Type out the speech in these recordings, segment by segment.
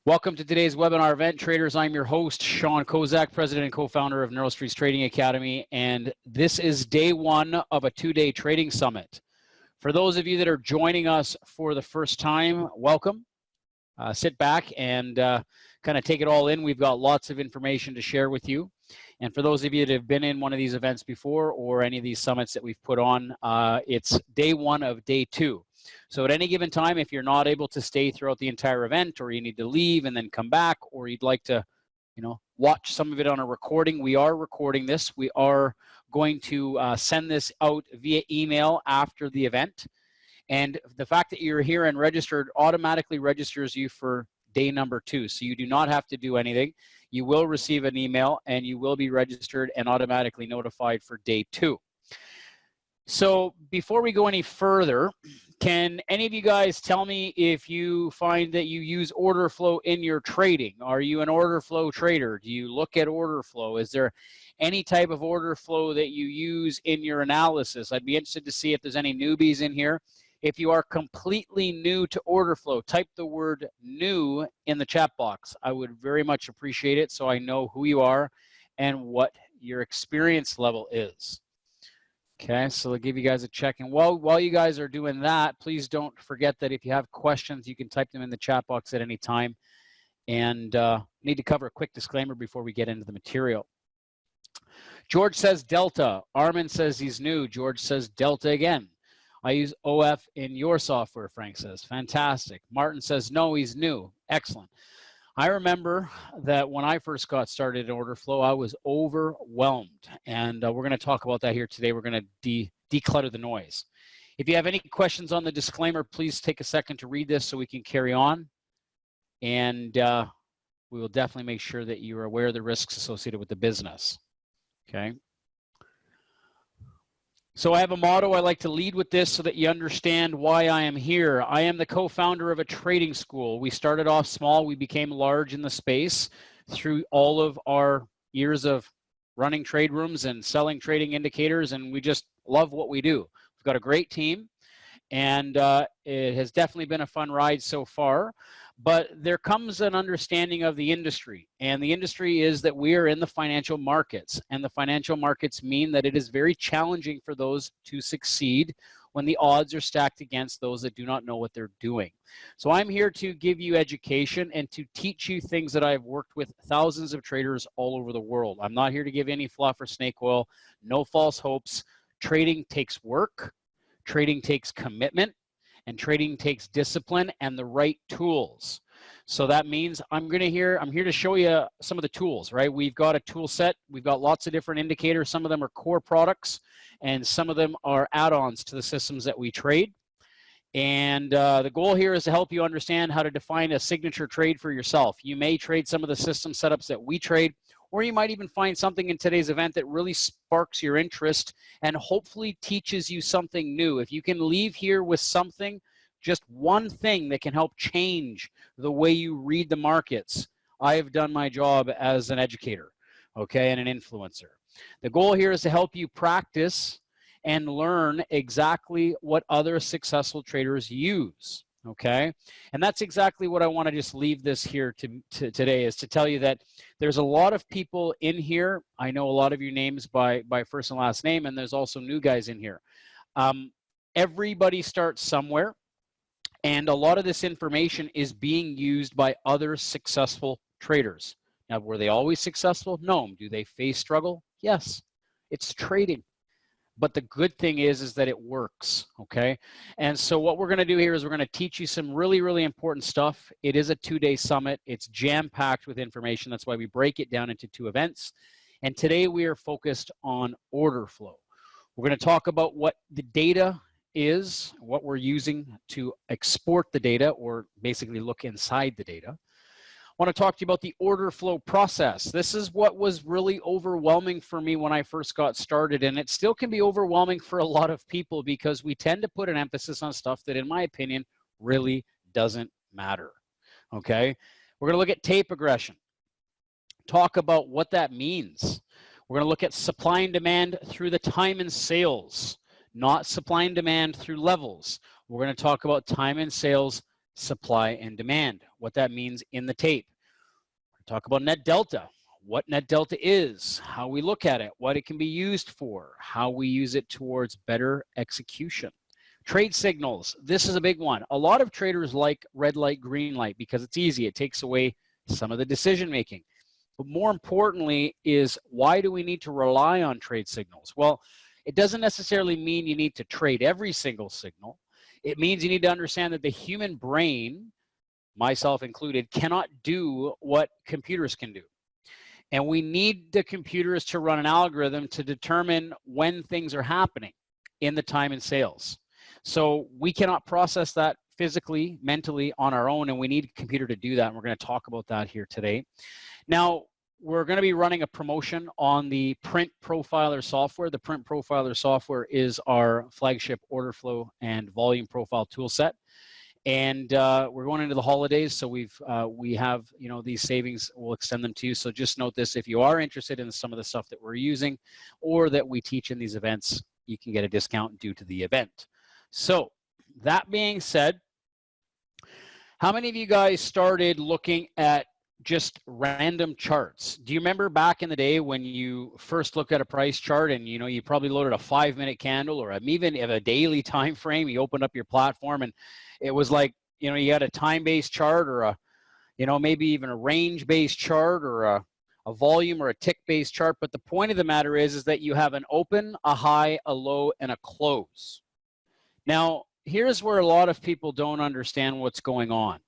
Welcome to today's webinar event, traders. I'm your host, Sean Kozak, president and co-founder of NeuroStreets Trading Academy, and this is day one of a two-day trading summit. For those of you that are joining us for the first time, welcome. Sit back and kind of take it all in. We've got lots of information to share with you. And for those of you that have been in one of these events before or any of these summits that we've put on, it's day one of day two. So at any given time, if you're not able to stay throughout the entire event, or you need to leave and then come back, or you'd like to, watch some of it on a recording, we are recording this. We are going to send this out via email after the event. And the fact that you're here and registered automatically registers you for day number two. So you do not have to do anything. You will receive an email and you will be registered and automatically notified for day two. So before we go any further, can any of you guys tell me if you find that you use order flow in your trading? Are you an order flow trader? Do you look at order flow? Is there any type of order flow that you use in your analysis? I'd be interested to see if there's any newbies in here. If you are completely new to order flow, type the word new in the chat box. I would very much appreciate it so I know who you are and what your experience level is. Okay, so I'll give you guys a check. And while you guys are doing that, please don't forget that if you have questions, you can type them in the chat box at any time. And need to cover a quick disclaimer before we get into the material. George says Delta. Armin says he's new. George says Delta again. I use OF in your software, Frank says. Fantastic. Martin says no, he's new. Excellent. I remember that when I first got started in order flow, I was overwhelmed. And we're going to talk about that here today. We're going to declutter the noise. If you have any questions on the disclaimer, please take a second to read this so we can carry on. And we will definitely make sure that you are aware of the risks associated with the business. Okay. So I have a motto. I like to lead with this so that you understand why I am here. I am the co-founder of a trading school. We started off small. We became large in the space through all of our years of running trade rooms and selling trading indicators, and we just love what we do. We've got a great team, and it has definitely been a fun ride so far. But there comes an understanding of the industry, and the industry is that we are in the financial markets, and the financial markets mean that it is very challenging for those to succeed when the odds are stacked against those that do not know what they're doing. So I'm here to give you education and to teach you things that I've worked with thousands of traders all over the world. I'm not here to give any fluff or snake oil, no false hopes. Trading takes work, trading takes commitment, and trading takes discipline and the right tools. So that means I'm here to show you some of the tools, right? We've got a tool set. We've got lots of different indicators. Some of them are core products, and some of them are add-ons to the systems that we trade. And the goal here is to help you understand how to define a signature trade for yourself. You may trade some of the system setups that we trade, or you might even find something in today's event that really sparks your interest and hopefully teaches you something new. If you can leave here with something, just one thing that can help change the way you read the markets, I have done my job as an educator, okay, and an influencer. The goal here is to help you practice and learn exactly what other successful traders use. Okay, and that's exactly what I want to just leave this here today, is to tell you that there's a lot of people in here. I know a lot of your names by first and last name, and there's also new guys in here. Everybody starts somewhere, and a lot of this information is being used by other successful traders. Now, were they always successful? No. Do they face struggle? Yes. It's trading. But the good thing is that it works, okay? And so what we're going to do here is we're going to teach you some really, really important stuff. It is a two-day summit. It's jam-packed with information. That's why we break it down into two events. And today we are focused on order flow. We're going to talk about what the data is, what we're using to export the data, or basically look inside the data. I want to talk to you about the order flow process. This is what was really overwhelming for me when I first got started, and it still can be overwhelming for a lot of people because we tend to put an emphasis on stuff that, in my opinion, really doesn't matter. Okay, we're going to look at tape aggression, talk about what that means. We're going to look at supply and demand through the time and sales, not supply and demand through levels. We're going to talk about time and sales, supply and demand. what that means in the tape. Talk about net delta, what net delta is, how we look at it, what it can be used for, how we use it towards better execution. Trade signals, this is a big one. A lot of traders like red light, green light because it's easy. It takes away some of the decision making. But more importantly is, why do we need to rely on trade signals? Well, it doesn't necessarily mean you need to trade every single signal. It means you need to understand that the human brain, myself included, cannot do what computers can do. And we need the computers to run an algorithm to determine when things are happening in the time and sales. So we cannot process that physically, mentally on our own, and we need a computer to do that. And we're going to talk about that here today. Now, we're going to be running a promotion on the Print Profiler software. The Print Profiler software is our flagship order flow and volume profile tool set. And we're going into the holidays, so we have, you know, these savings, we'll extend them to you. So just note this: if you are interested in some of the stuff that we're using or that we teach in these events, you can get a discount due to the event. So that being said, how many of you guys started looking at just random charts? Do you remember back in the day when you first looked at a price chart and, you know, you probably loaded a 5-minute candle or even a daily time frame? You opened up your platform and it was like, you know, you had a time-based chart or a, you know, maybe even a range-based chart or a volume or a tick-based chart. But the point of the matter is that you have an open, a high, a low, and a close. Now, here's where a lot of people don't understand what's going on.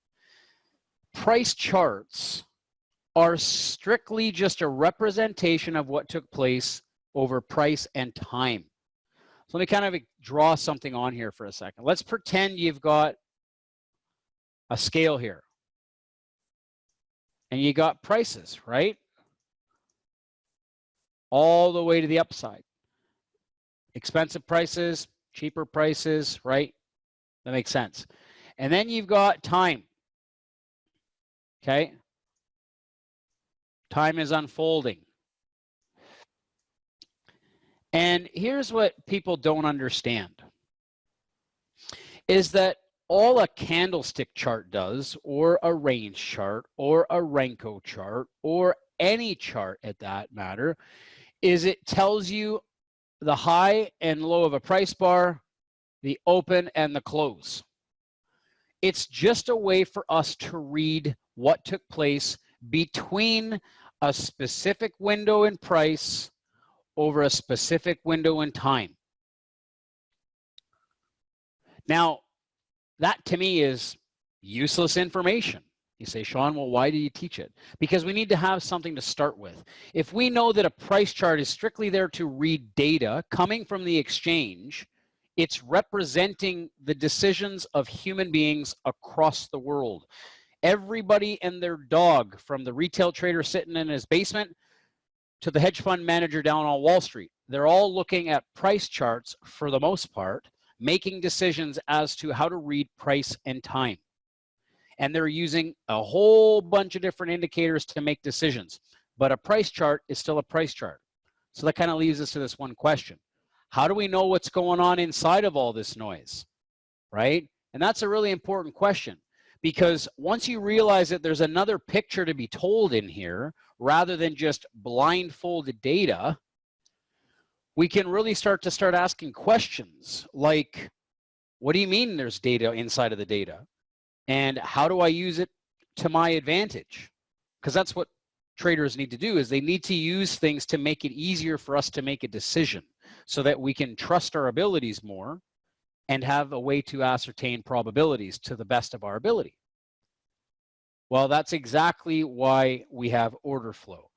Price charts are strictly just a representation of what took place over price and time. So let me kind of draw something on here for a second. Let's pretend you've got a scale here and you got prices, right? All the way to the upside. Expensive prices, cheaper prices, right? That makes sense. And then you've got time. Okay? Time is unfolding. And here's what people don't understand is that all a candlestick chart does, or a range chart, or a Renko chart, or any chart at that matter, is it tells you the high and low of a price bar, the open and the close. It's just a way for us to read what took place between a specific window in price over a specific window in time. Now, that to me is useless information. You say, Sean, well, why do you teach it? Because we need to have something to start with. If we know that a price chart is strictly there to read data coming from the exchange, it's representing the decisions of human beings across the world. Everybody and their dog, from the retail trader sitting in his basement to the hedge fund manager down on Wall Street, they're all looking at price charts for the most part, making decisions as to how to read price and time. And they're using a whole bunch of different indicators to make decisions. But a price chart is still a price chart. So that kind of leaves us to this one question. How do we know what's going on inside of all this noise, right? And that's a really important question, because once you realize that there's another picture to be told in here, rather than just blindfolded data, we can really start asking questions like, what do you mean there's data inside of the data? And how do I use it to my advantage? Because that's what traders need to do, is they need to use things to make it easier for us to make a decision, so that we can trust our abilities more and have a way to ascertain probabilities to the best of our ability. Well, that's exactly why we have order flow.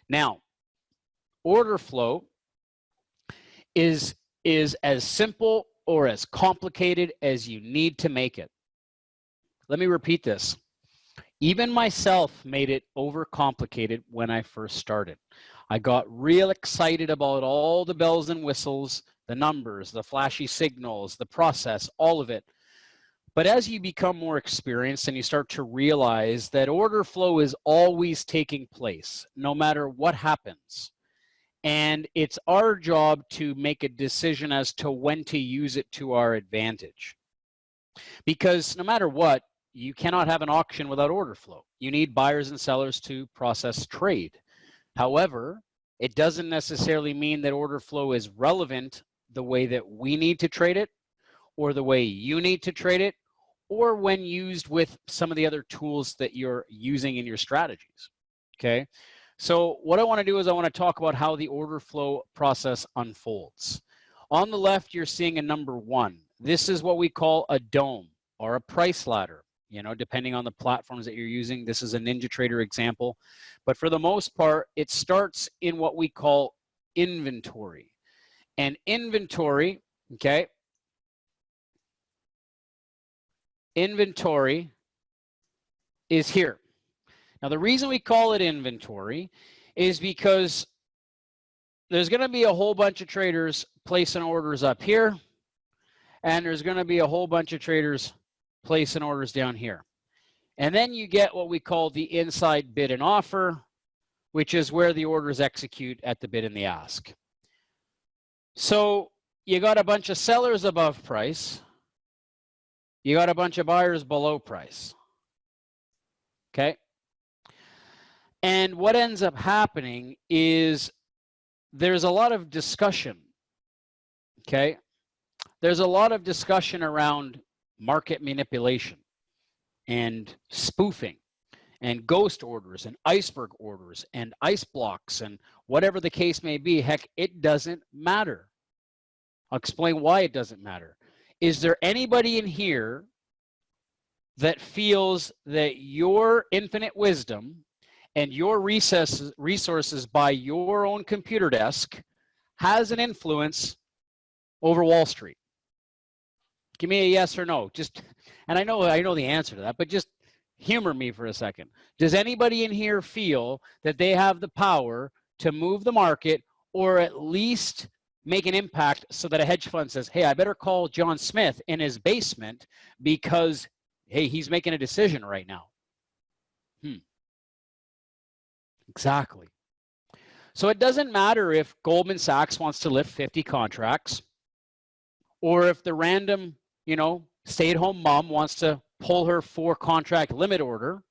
Now, order flow is as simple or as complicated as you need to make it. Let me repeat this. Even myself made it overcomplicated when I first started. I got real excited about all the bells and whistles, the numbers, the flashy signals, the process, all of it. But as you become more experienced and you start to realize that order flow is always taking place, no matter what happens. And it's our job to make a decision as to when to use it to our advantage. Because no matter what, you cannot have an auction without order flow. You need buyers and sellers to process trade. However, it doesn't necessarily mean that order flow is relevant the way that we need to trade it, or the way you need to trade it, or when used with some of the other tools that you're using in your strategies, okay? So what I want to do is I want to talk about how the order flow process unfolds. On the left, you're seeing a number 1. This is what we call a dome or a price ladder, you know, depending on the platforms that you're using. This is a NinjaTrader example. But for the most part, it starts in what we call inventory. And inventory, okay, inventory is here. Now, the reason we call it inventory is because there's going to be a whole bunch of traders placing orders up here, and there's going to be a whole bunch of traders placing orders down here. And then you get what we call the inside bid and offer, which is where the orders execute at the bid and the ask. So you got a bunch of sellers above price. You got a bunch of buyers below price. Okay. And what ends up happening is there's a lot of discussion. Okay. There's a lot of discussion around market manipulation and spoofing and ghost orders and iceberg orders and ice blocks and whatever the case may be. Heck, it doesn't matter. I'll explain why it doesn't matter. Is there anybody in here that feels that your infinite wisdom and your resources by your own computer desk has an influence over Wall Street? Give me a yes or no. Just, and I know the answer to that, but just humor me for a second. Does anybody in here feel that they have the power to move the market, or at least make an impact so that a hedge fund says, hey, I better call John Smith in his basement because, hey, he's making a decision right now? Exactly. So it doesn't matter if Goldman Sachs wants to lift 50 contracts, or if the random, you know, stay-at-home mom wants to pull her 4-contract limit order.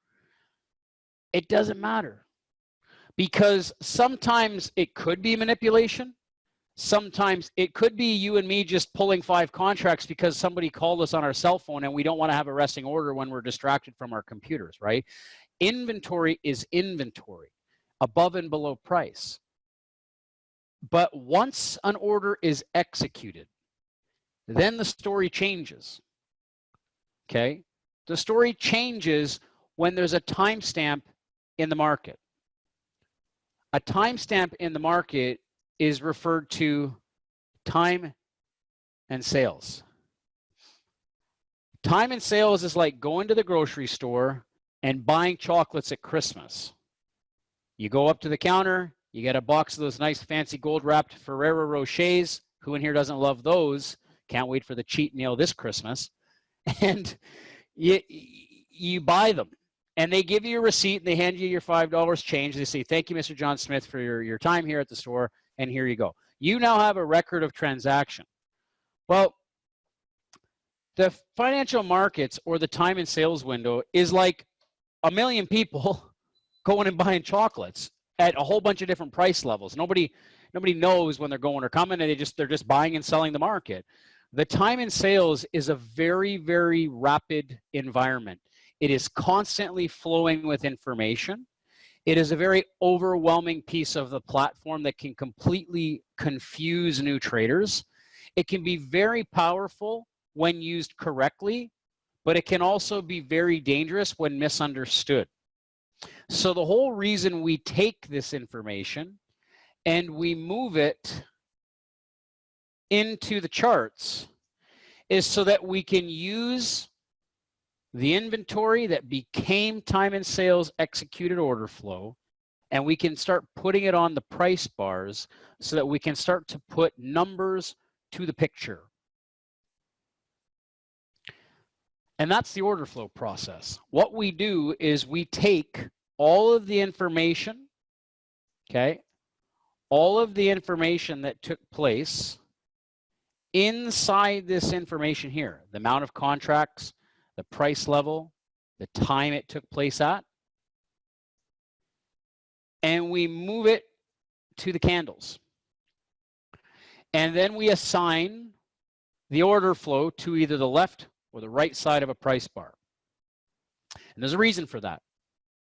It doesn't matter, because sometimes it could be manipulation. Sometimes it could be you and me just pulling 5 contracts because somebody called us on our cell phone and we don't want to have a resting order when we're distracted from our computers, right? Inventory is inventory, above and below price. But once an order is executed, then the story changes, okay? The story changes when there's a timestamp in the market. A timestamp in the market is referred to time and sales. Time and sales is like going to the grocery store and buying chocolates at Christmas. You go up to the counter, you get a box of those nice fancy gold wrapped Ferrero Rochers. Who in here doesn't love those? Can't wait for the cheat meal this Christmas. And you buy them, and they give you a receipt and they hand you your $5 change. They say, thank you, Mr. John Smith, for your time here at the store. And here you go. You now have a record of transaction. Well, the financial markets, or the time and sales window, is like a million people going and buying chocolates at a whole bunch of different price levels. Nobody knows when they're going or coming, and they're just buying and selling the market. The time and sales is a very, very rapid environment. It is constantly flowing with information. It is a very overwhelming piece of the platform that can completely confuse new traders. It can be very powerful when used correctly, but it can also be very dangerous when misunderstood. So the whole reason we take this information and we move it into the charts is so that we can use the inventory that became time and sales executed order flow, and we can start putting it on the price bars so that we can start to put numbers to the picture. And that's the order flow process. What we do is we take all of the information, okay, all of the information that took place inside this information here, the amount of contracts, the price level, the time it took place at, and we move it to the candles. And then we assign the order flow to either the left or the right side of a price bar. And there's a reason for that,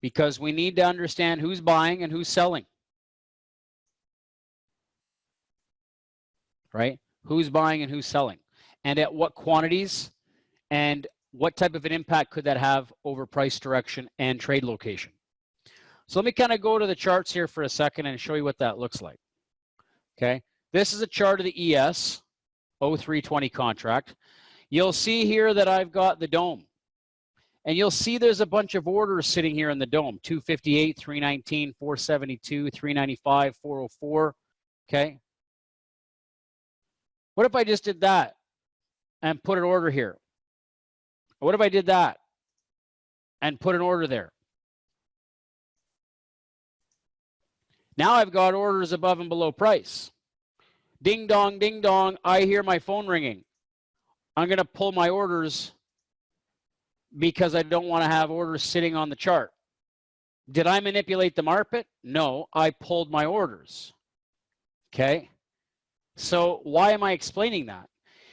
because we need to understand who's buying and who's selling. Right? Who's buying and who's selling, and at what quantities, and what type of an impact could that have over price direction and trade location. So let me kind of go to the charts here for a second and show you what that looks like. Okay, this is a chart of the ES 0320 contract. You'll see here that I've got the dome, and you'll see there's a bunch of orders sitting here in the dome: 258, 319, 472, 395, 404. Okay, what if I just did that and put an order here? What if I did that and put an order there? Now I've got orders above and below price. Ding dong, I hear my phone ringing. I'm going to pull my orders because I don't want to have orders sitting on the chart. Did I manipulate the market? No, I pulled my orders. Okay. So why am I explaining that?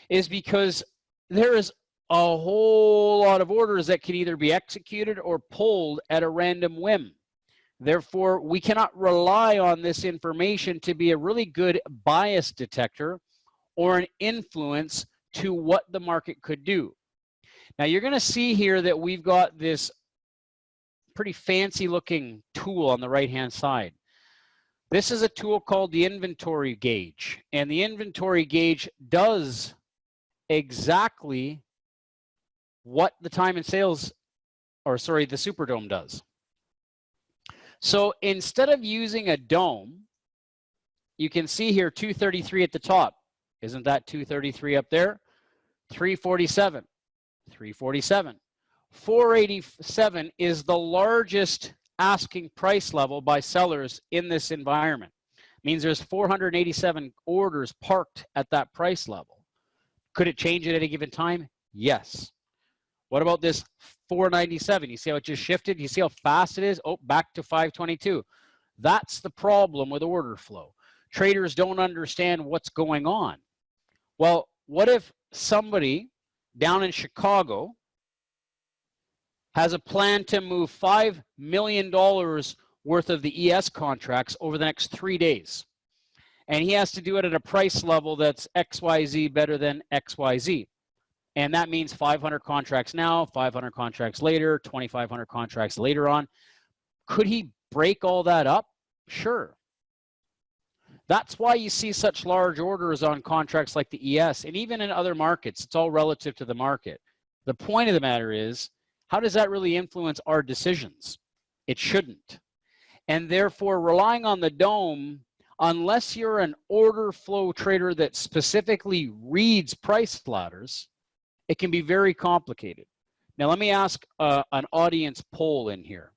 Is because there is a whole lot of orders that can either be executed or pulled at a random whim. Therefore, we cannot rely on this information to be a really good bias detector or an influence to what the market could do. Now, you're going to see here that we've got this pretty fancy looking tool on the right-hand side. This is a tool called the inventory gauge, and the inventory gauge does exactly what the time and sales, or sorry, the Superdome does. So instead of using a dome, you can see here 233 at the top. Isn't that 233 up there? 347, 347. 487 is the largest asking price level by sellers in this environment. It means there's 487 orders parked at that price level. Could it change at any given time? Yes. What about this 497? You see how it just shifted? You see how fast it is? Oh, back to 522. That's the problem with order flow. Traders don't understand what's going on. Well, what if somebody down in Chicago has a plan to move $5 million worth of the ES contracts over the next 3 days? And he has to do it at a price level that's XYZ better than XYZ. And that means 500 contracts now, 500 contracts later, 2,500 contracts later on. Could he break all that up? Sure. That's why you see such large orders on contracts like the ES, and even in other markets. It's all relative to the market. The point of the matter is, how does that really influence our decisions? It shouldn't. And therefore, relying on the dome, unless you're an order flow trader that specifically reads price ladders, it can be very complicated. Now, let me ask an audience poll in here.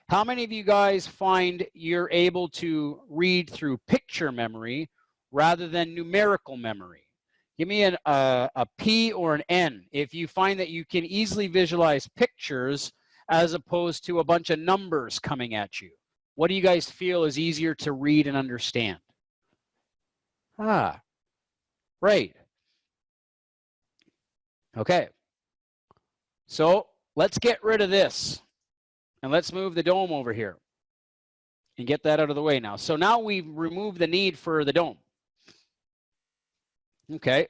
How many of you guys find you're able to read through picture memory rather than numerical memory? Give me a P or an N if you find that you can easily visualize pictures as opposed to a bunch of numbers coming at you. What do you guys feel is easier to read and understand? Ah, right. Okay. So let's get rid of this. And let's move the dome over here and get that out of the way now. So now we've removed the need for the dome. Okay.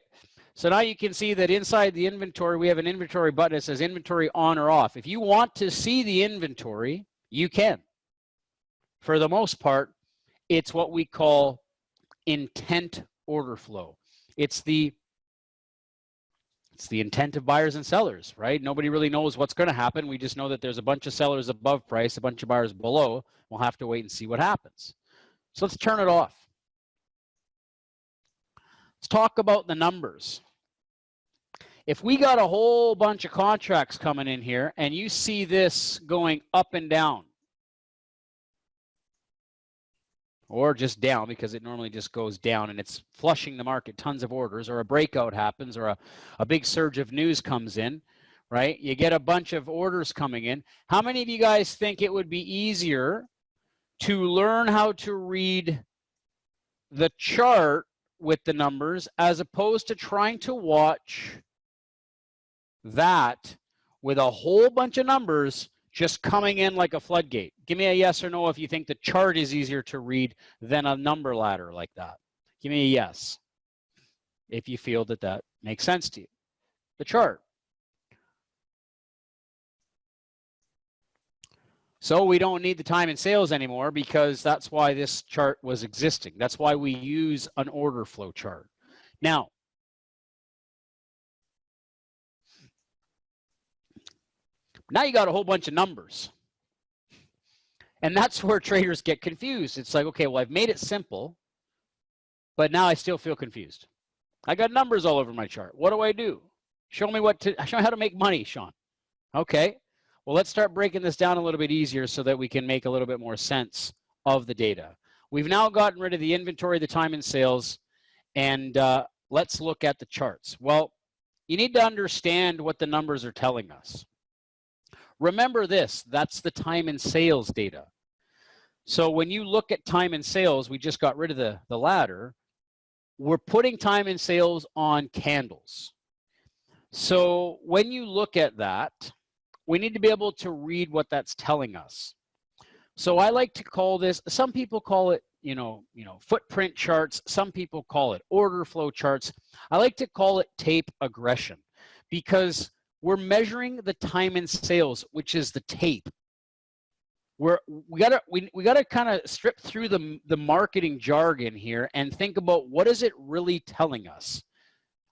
So now you can see that inside the inventory, we have an inventory button that says inventory on or off. If you want to see the inventory, you can. For the most part, it's what we call intent order flow. It's the intent of buyers and sellers, right? Nobody really knows what's going to happen. We just know that there's a bunch of sellers above price, a bunch of buyers below. We'll have to wait and see what happens. So let's turn it off. Let's talk about the numbers. If we got a whole bunch of contracts coming in here and you see this going up and down, or just down because it normally just goes down and it's flushing the market, tons of orders, or a breakout happens, or a big surge of news comes in, right? You get a bunch of orders coming in. How many of you guys think it would be easier to learn how to read the chart with the numbers as opposed to trying to watch that with a whole bunch of numbers just coming in like a floodgate? Give me a yes or no if you think the chart is easier to read than a number ladder like that. Give me a yes if you feel that that makes sense to you. The chart. So we don't need the time and sales anymore because that's why this chart was existing. That's why we use an order flow chart. Now you got a whole bunch of numbers. And that's where traders get confused. It's like, okay, well, I've made it simple, but now I still feel confused. I got numbers all over my chart. What do I do? Show me how to make money, Sean. Okay. Well, let's start breaking this down a little bit easier so that we can make a little bit more sense of the data. We've now gotten rid of the inventory, the time and sales, and let's look at the charts. Well, you need to understand what the numbers are telling us. Remember this, that's the time and sales data. So when you look at time and sales, we just got rid of the ladder. We're putting time and sales on candles. So when you look at that, we need to be able to read what that's telling us. So I like to call this, some people call it, footprint charts. Some people call it order flow charts. I like to call it tape aggression because we're measuring the time and sales, which is the tape. We gotta kind of strip through the marketing jargon here and think about what is it really telling us.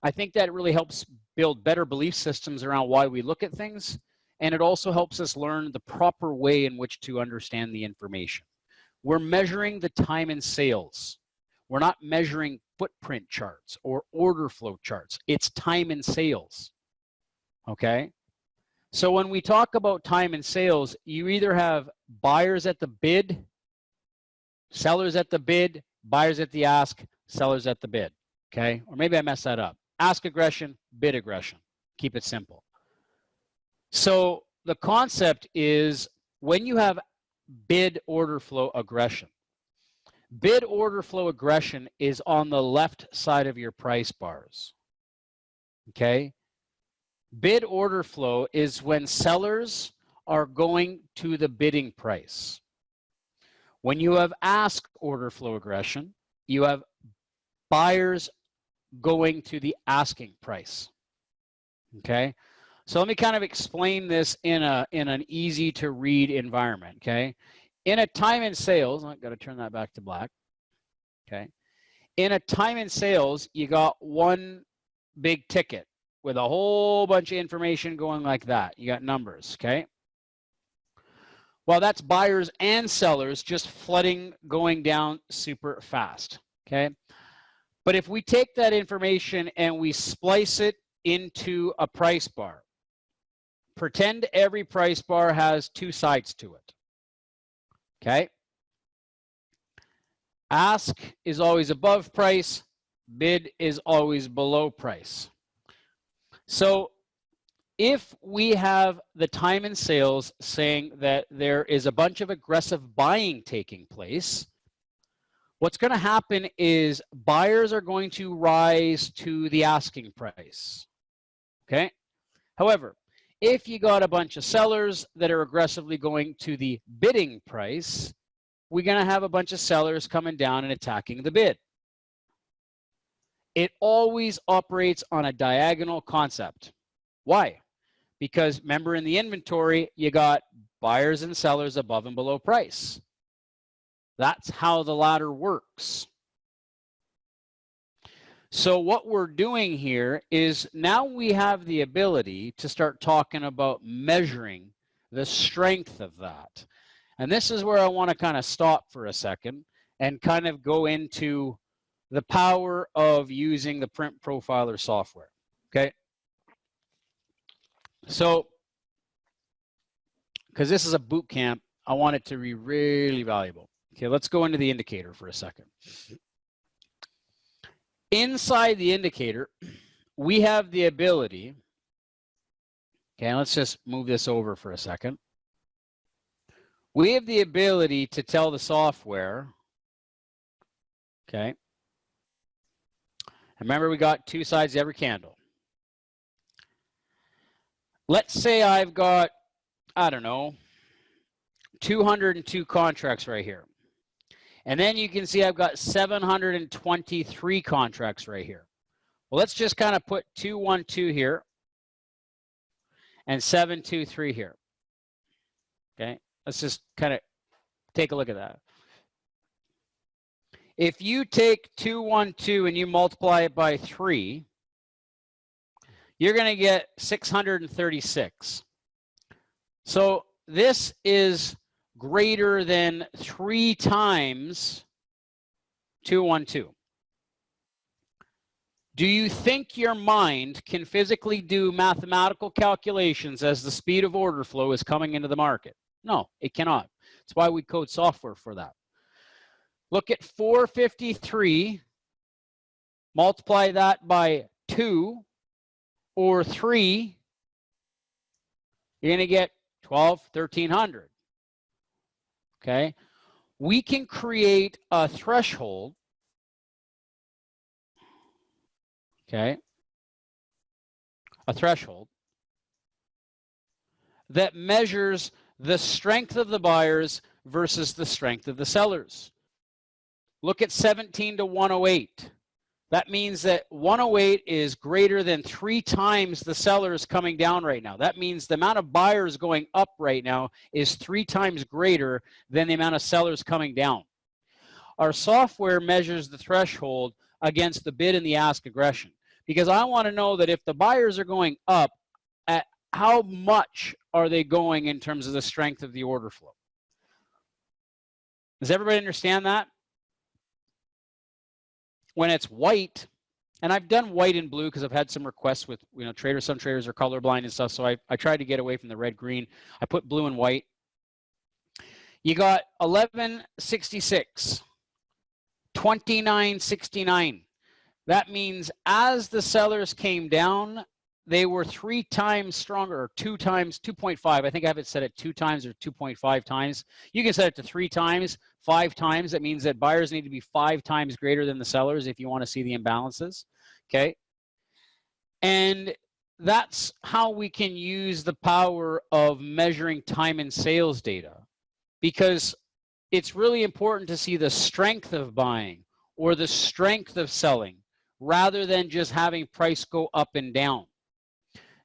I think that really helps build better belief systems around why we look at things. And it also helps us learn the proper way in which to understand the information. We're measuring the time and sales. We're not measuring footprint charts or order flow charts. It's time and sales, okay? So when we talk about time and sales, you either have buyers at the bid, sellers at the bid, buyers at the ask, sellers at the bid, okay? Or maybe I messed that up. Ask aggression, bid aggression. Keep it simple. So the concept is when you have bid order flow aggression, bid order flow aggression is on the left side of your price bars, okay? Bid order flow is when sellers are going to the bidding price. When you have ask order flow aggression, you have buyers going to the asking price, okay? So let me kind of explain this in an easy to read environment, okay? In a time and sales, I've got to turn that back to black, okay? In a time and sales, you got one big ticket with a whole bunch of information going like that. You got numbers, okay? Well, that's buyers and sellers just flooding, going down super fast, okay? But if we take that information and we splice it into a price bar, pretend every price bar has two sides to it, okay? Ask is always above price, bid is always below price. So if we have the time and sales saying that there is a bunch of aggressive buying taking place, what's going to happen is buyers are going to rise to the asking price, okay? However, if you got a bunch of sellers that are aggressively going to the bidding price, we're going to have a bunch of sellers coming down and attacking the bid. It always operates on a diagonal concept. Why? Because remember, in the inventory, you got buyers and sellers above and below price. That's how the ladder works. So what we're doing here is now we have the ability to start talking about measuring the strength of that. And this is where I want to kind of stop for a second and kind of go into the power of using the Print Profiler software, okay? So, because this is a boot camp, I want it to be really valuable. Okay, let's go into the indicator for a second. Inside the indicator, we have the ability, Okay, let's just move this over for a second. We have the ability to tell the software, okay, remember we got two sides to every candle. Let's say I've got, I don't know, 202 contracts right here. And then you can see I've got 723 contracts right here. Well, let's just kind of put 212 here and 723 here. Okay, let's just kind of take a look at that. If you take 212 and you multiply it by 3, you're going to get 636. So this is greater than 3 times 212. Do you think your mind can physically do mathematical calculations as the speed of order flow is coming into the market? No, it cannot. That's why we code software for that. Look at 453, multiply that by 2 or 3, you're going to get 1300. Okay, we can create a threshold. Okay, a threshold that measures the strength of the buyers versus the strength of the sellers. Look at 17 to 108. That means that 108 is greater than 3 times the sellers coming down right now. That means the amount of buyers going up right now is 3 times greater than the amount of sellers coming down. Our software measures the threshold against the bid and the ask aggression, because I want to know that if the buyers are going up, at how much are they going in terms of the strength of the order flow? Does everybody understand that? When it's white, and I've done white and blue because I've had some requests with, you know, traders, some traders are colorblind and stuff, so I tried to get away from the red green. I put blue and white. You got 1166, 2969. That means as the sellers came down, they were 3 times stronger, or 2 times, 2.5. I think I have it set at 2 times or 2.5 times. You can set it to 3 times, 5 times. That means that buyers need to be 5 times greater than the sellers if you want to see the imbalances. Okay. And that's how we can use the power of measuring time and sales data, because it's really important to see the strength of buying or the strength of selling rather than just having price go up and down.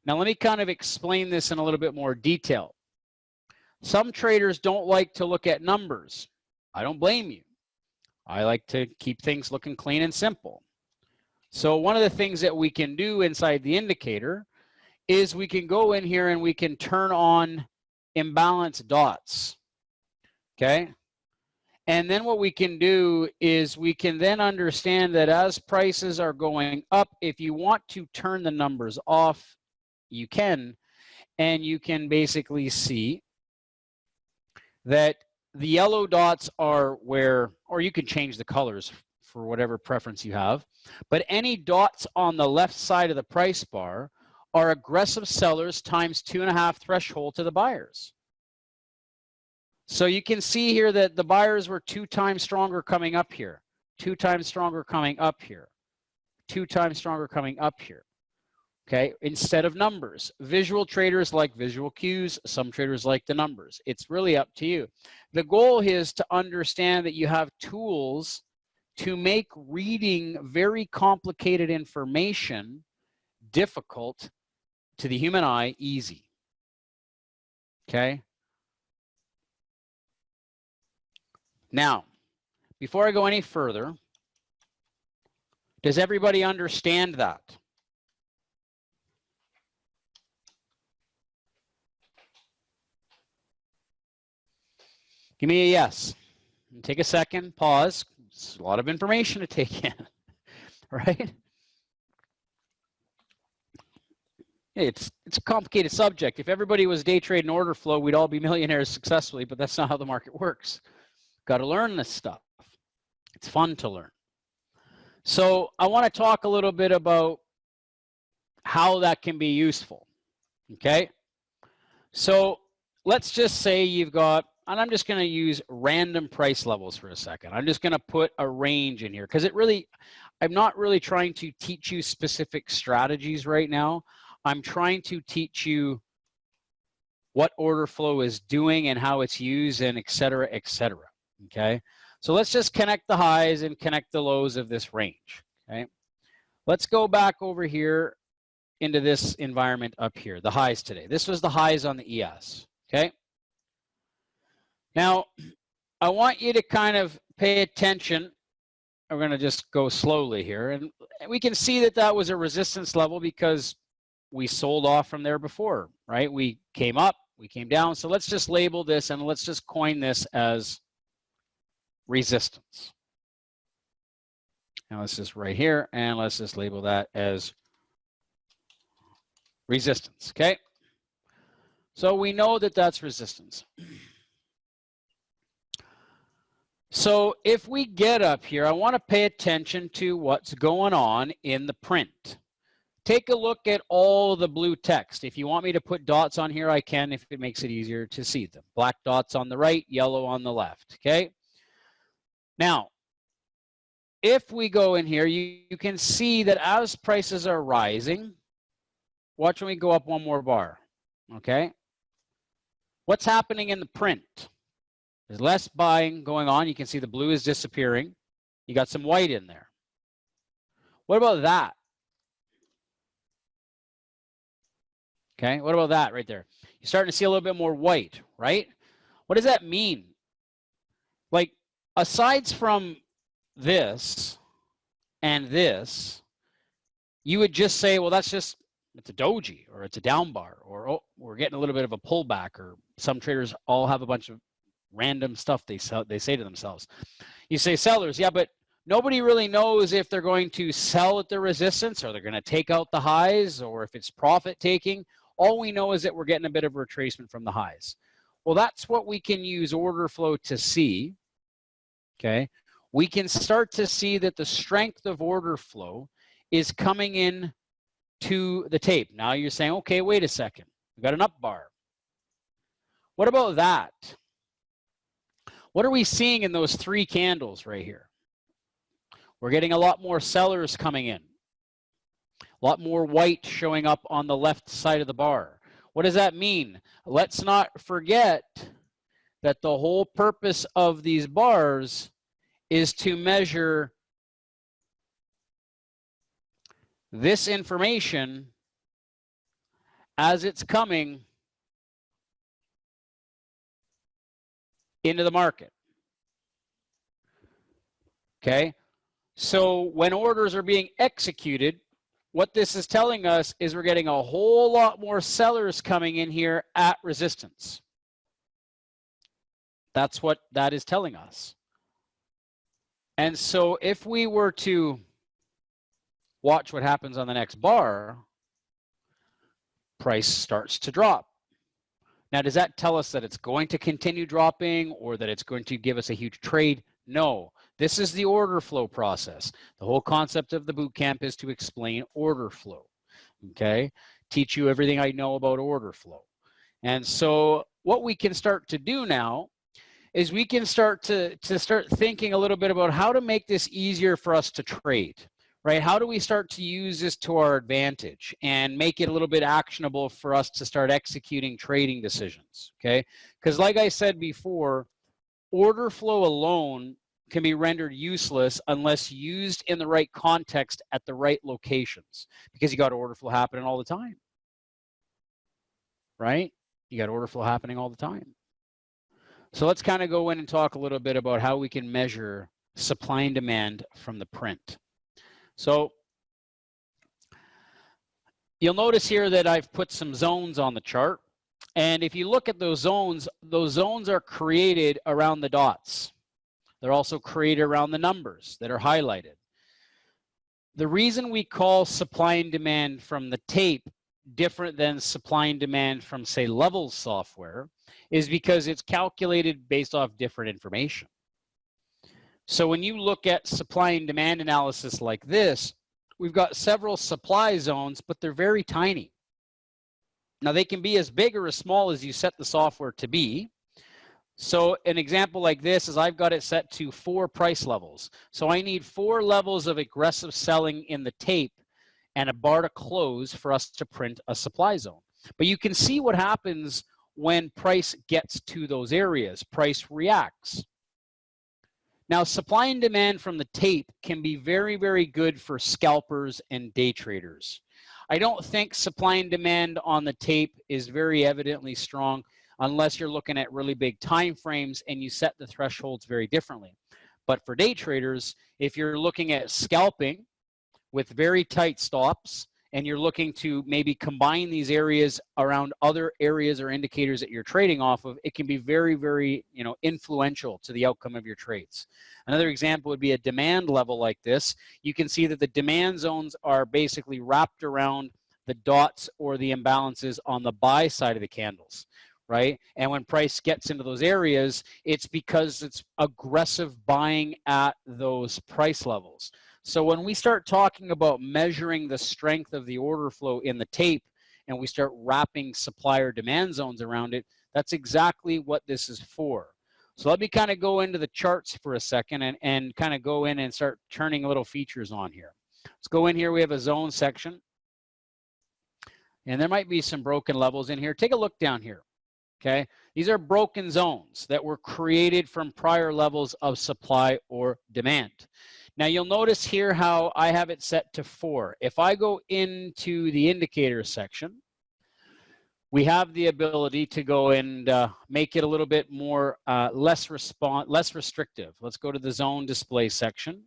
Now, let me kind of explain this in a little bit more detail. Some traders don't like to look at numbers. I don't blame you. I like to keep things looking clean and simple. So one of the things that we can do inside the indicator is we can go in here and we can turn on imbalance dots. Okay? And then what we can do is we can then understand that as prices are going up, if you want to turn the numbers off, you can, and you can basically see that the yellow dots are where, or you can change the colors for whatever preference you have, but any dots on the left side of the price bar are aggressive sellers times 2.5 threshold to the buyers. So you can see here that the buyers were 2 times stronger coming up here, 2 times stronger coming up here, 2 times stronger coming up here. Okay, instead of numbers. Visual traders like visual cues, some traders like the numbers. It's really up to you. The goal is to understand that you have tools to make reading very complicated information difficult to the human eye easy. Okay? Now, before I go any further, does everybody understand that? Give me a yes. Take a second, pause. It's a lot of information to take in, right? It's a complicated subject. If everybody was day trading order flow, we'd all be millionaires successfully, but that's not how the market works. Got to learn this stuff. It's fun to learn. So I want to talk a little bit about how that can be useful, okay? So let's just say you've got, and I'm just going to use random price levels for a second. I'm just going to put a range in here because I'm not really trying to teach you specific strategies right now. I'm trying to teach you what order flow is doing and how it's used and et cetera, okay? So let's just connect the highs and connect the lows of this range, okay? Let's go back over here into this environment up here, the highs today. This was the highs on the ES, okay? Now, I want you to kind of pay attention. I'm going to just go slowly here. And we can see that that was a resistance level because we sold off from there before, right? We came up, we came down. So let's just label this and let's just coin this as resistance. Now let's just right here and let's just label that as resistance, okay? So we know that that's resistance. So if we get up here, I want to pay attention to what's going on in the print. Take a look at all the blue text. If you want me to put dots on here, I can if it makes it easier to see them. Black dots on the right, yellow on the left, okay? Now, if we go in here, you can see that as prices are rising, watch when we go up one more bar, okay? What's happening in the print? There's less buying going on. You can see the blue is disappearing. You got some white in there. What about that? Okay, what about that right there? You're starting to see a little bit more white, right? What does that mean? Like, aside from this and this, you would just say, well, that's just, it's a doji or it's a down bar, or oh, we're getting a little bit of a pullback, or some traders all have a bunch of random stuff they say to themselves. You say sellers, yeah, but nobody really knows if they're going to sell at the resistance or they're going to take out the highs or if it's profit taking. All we know is that we're getting a bit of retracement from the highs. Well, that's what we can use order flow to see, okay? We can start to see that the strength of order flow is coming in to the tape. Now you're saying, okay, wait a second. We've got an up bar. What about that? What are we seeing in those three candles right here? We're getting a lot more sellers coming in. A lot more white showing up on the left side of the bar. What does that mean? Let's not forget that the whole purpose of these bars is to measure this information as it's coming into the market. Okay, so when orders are being executed, what this is telling us is we're getting a whole lot more sellers coming in here at resistance. That's what that is telling us. And so if we were to watch what happens on the next bar, price starts to drop. Now, does that tell us that it's going to continue dropping or that it's going to give us a huge trade? No, this is the order flow process. The whole concept of the boot camp is to explain order flow, okay? Teach you everything I know about order flow. And so what we can start to do now is we can start to start thinking a little bit about how to make this easier for us to trade, right? How do we start to use this to our advantage and make it a little bit actionable for us to start executing trading decisions, okay? Because like I said before, order flow alone can be rendered useless unless used in the right context at the right locations, because you got order flow happening all the time, right? You got order flow happening all the time. So let's kind of go in and talk a little bit about how we can measure supply and demand from the print. So you'll notice here that I've put some zones on the chart. And if you look at those zones are created around the dots. They're also created around the numbers that are highlighted. The reason we call supply and demand from the tape different than supply and demand from, say, Levels software is because it's calculated based off different information. So when you look at supply and demand analysis like this, we've got several supply zones, but they're very tiny. Now they can be as big or as small as you set the software to be. So an example like this is I've got it set to 4 price levels. So I need 4 levels of aggressive selling in the tape and a bar to close for us to print a supply zone. But you can see what happens when price gets to those areas. Price reacts. Now, supply and demand from the tape can be very, very good for scalpers and day traders. I don't think supply and demand on the tape is very evidently strong unless you're looking at really big time frames and you set the thresholds very differently. But for day traders, if you're looking at scalping with very tight stops and you're looking to maybe combine these areas around other areas or indicators that you're trading off of, it can be very, very, influential to the outcome of your trades. Another example would be a demand level like this. You can see that the demand zones are basically wrapped around the dots or the imbalances on the buy side of the candles, right? And when price gets into those areas, it's because it's aggressive buying at those price levels. So when we start talking about measuring the strength of the order flow in the tape and we start wrapping supplier demand zones around it, that's exactly what this is for. So let me kind of go into the charts for a second and kind of go in and start turning little features on here. Let's go in here. We have a zone section. And there might be some broken levels in here. Take a look down here. Okay, these are broken zones that were created from prior levels of supply or demand. Now you'll notice here how I have it set to 4. If I go into the indicator section, we have the ability to go and make it a little bit more less restrictive. Let's go to the zone display section.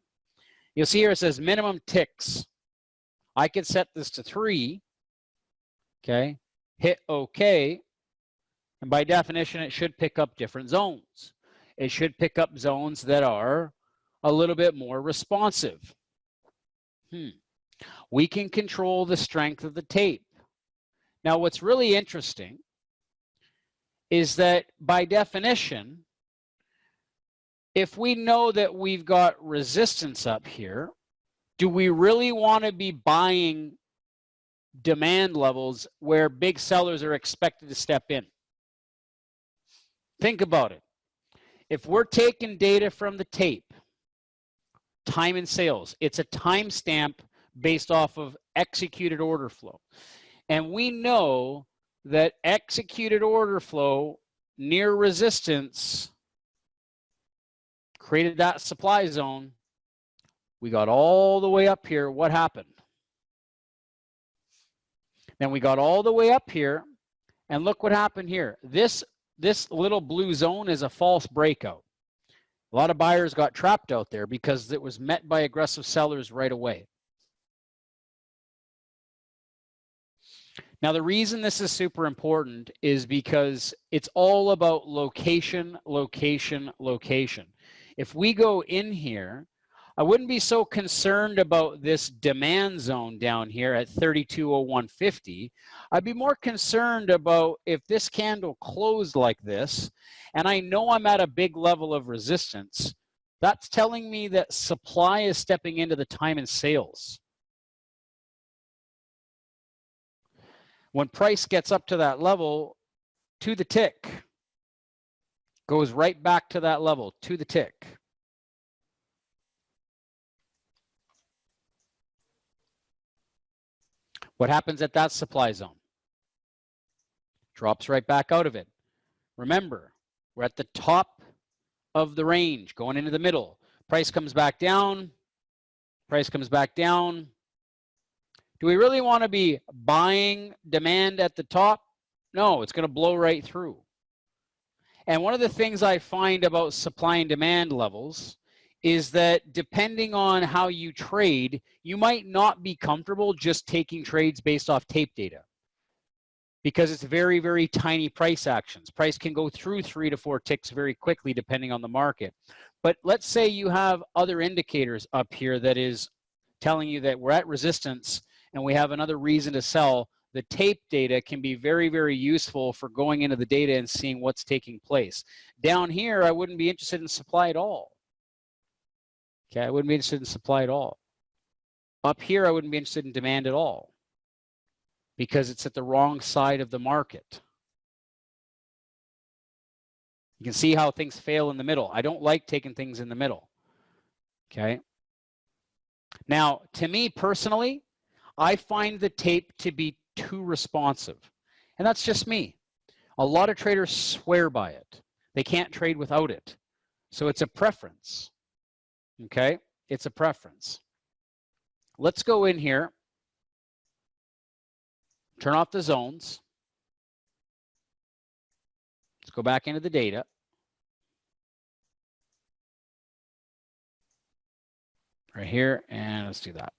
You'll see here it says minimum ticks. I could set this to 3. Okay, hit OK. And by definition, it should pick up different zones. It should pick up zones that are a little bit more responsive. We can control the strength of the tape. Now, what's really interesting is that by definition, if we know that we've got resistance up here, do we really want to be buying demand levels where big sellers are expected to step in? Think about it. If we're taking data from the tape, time and sales, it's a timestamp based off of executed order flow. And we know that executed order flow near resistance created that supply zone. We got all the way up here. What happened? Then we got all the way up here, and look what happened here. This little blue zone is a false breakout. A lot of buyers got trapped out there because it was met by aggressive sellers right away. Now, the reason this is super important is because it's all about location, location, location. If we go in here, I wouldn't be so concerned about this demand zone down here at 3201.50. I'd be more concerned about if this candle closed like this, and I know I'm at a big level of resistance, that's telling me that supply is stepping into the time and sales. When price gets up to that level, to the tick, goes right back to that level, to the tick. What happens at that supply zone? Drops right back out of it. Remember, we're at the top of the range, going into the middle. Price comes back down. Price comes back down. Do we really want to be buying demand at the top? No, it's going to blow right through. And one of the things I find about supply and demand levels is that depending on how you trade, you might not be comfortable just taking trades based off tape data because it's very, very tiny price actions. Price can go through 3 to 4 ticks very quickly depending on the market. But let's say you have other indicators up here that is telling you that we're at resistance and we have another reason to sell. The tape data can be very, very useful for going into the data and seeing what's taking place. Down here, I wouldn't be interested in supply at all. Okay, I wouldn't be interested in supply at all. Up here, I wouldn't be interested in demand at all. because it's at the wrong side of the market. You can see how things fail in the middle. I don't like taking things in the middle. Okay. Now, to me personally, I find the tape to be too responsive. And that's just me. A lot of traders swear by it. They can't trade without it. So it's a preference. Okay. It's a preference. Let's go in here. Turn off the zones. Let's go back into the data. Right here, and let's do that.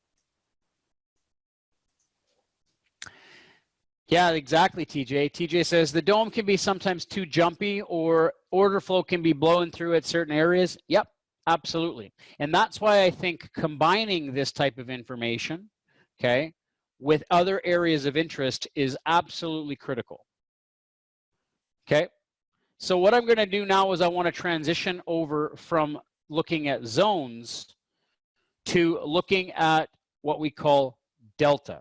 Yeah, exactly, TJ. TJ says the dome can be sometimes too jumpy or order flow can be blowing through at certain areas. Yep, absolutely. And that's why I think combining this type of information, okay, with other areas of interest is absolutely critical. Okay, so what I'm going to do now is I want to transition over from looking at zones to looking at what we call delta.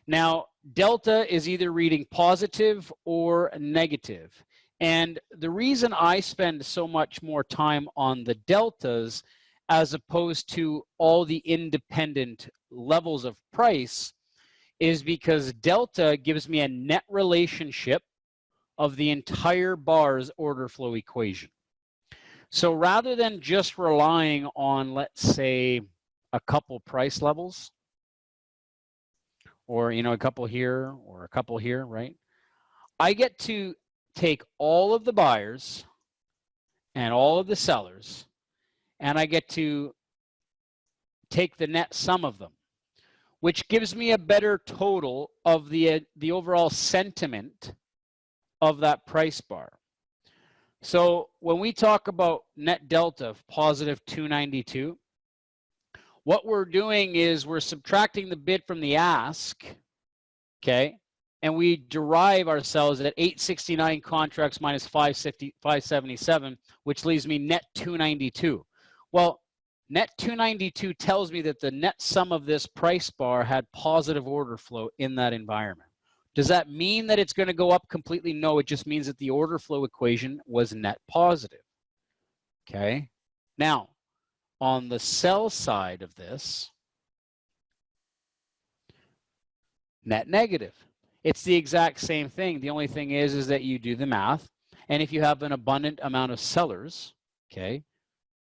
Now, delta is either reading positive or negative. And the reason I spend so much more time on the deltas as opposed to all the independent levels of price is because delta gives me a net relationship of the entire bar's order flow equation. So rather than just relying on, let's say, a couple price levels, or a couple here or a couple here, right? I get to take all of the buyers and all of the sellers, and I get to take the net sum of them, which gives me a better total of the overall sentiment of that price bar. So when we talk about net delta of positive 292, what we're doing is we're subtracting the bid from the ask, okay? And we derive ourselves at 869 contracts minus 577, which leaves me net 292. Well, net 292 tells me that the net sum of this price bar had positive order flow in that environment. Does that mean that it's going to go up completely? No, it just means that the order flow equation was net positive. Okay. Now, on the sell side of this, net negative. It's the exact same thing. The only thing is that you do the math. And if you have an abundant amount of sellers, okay,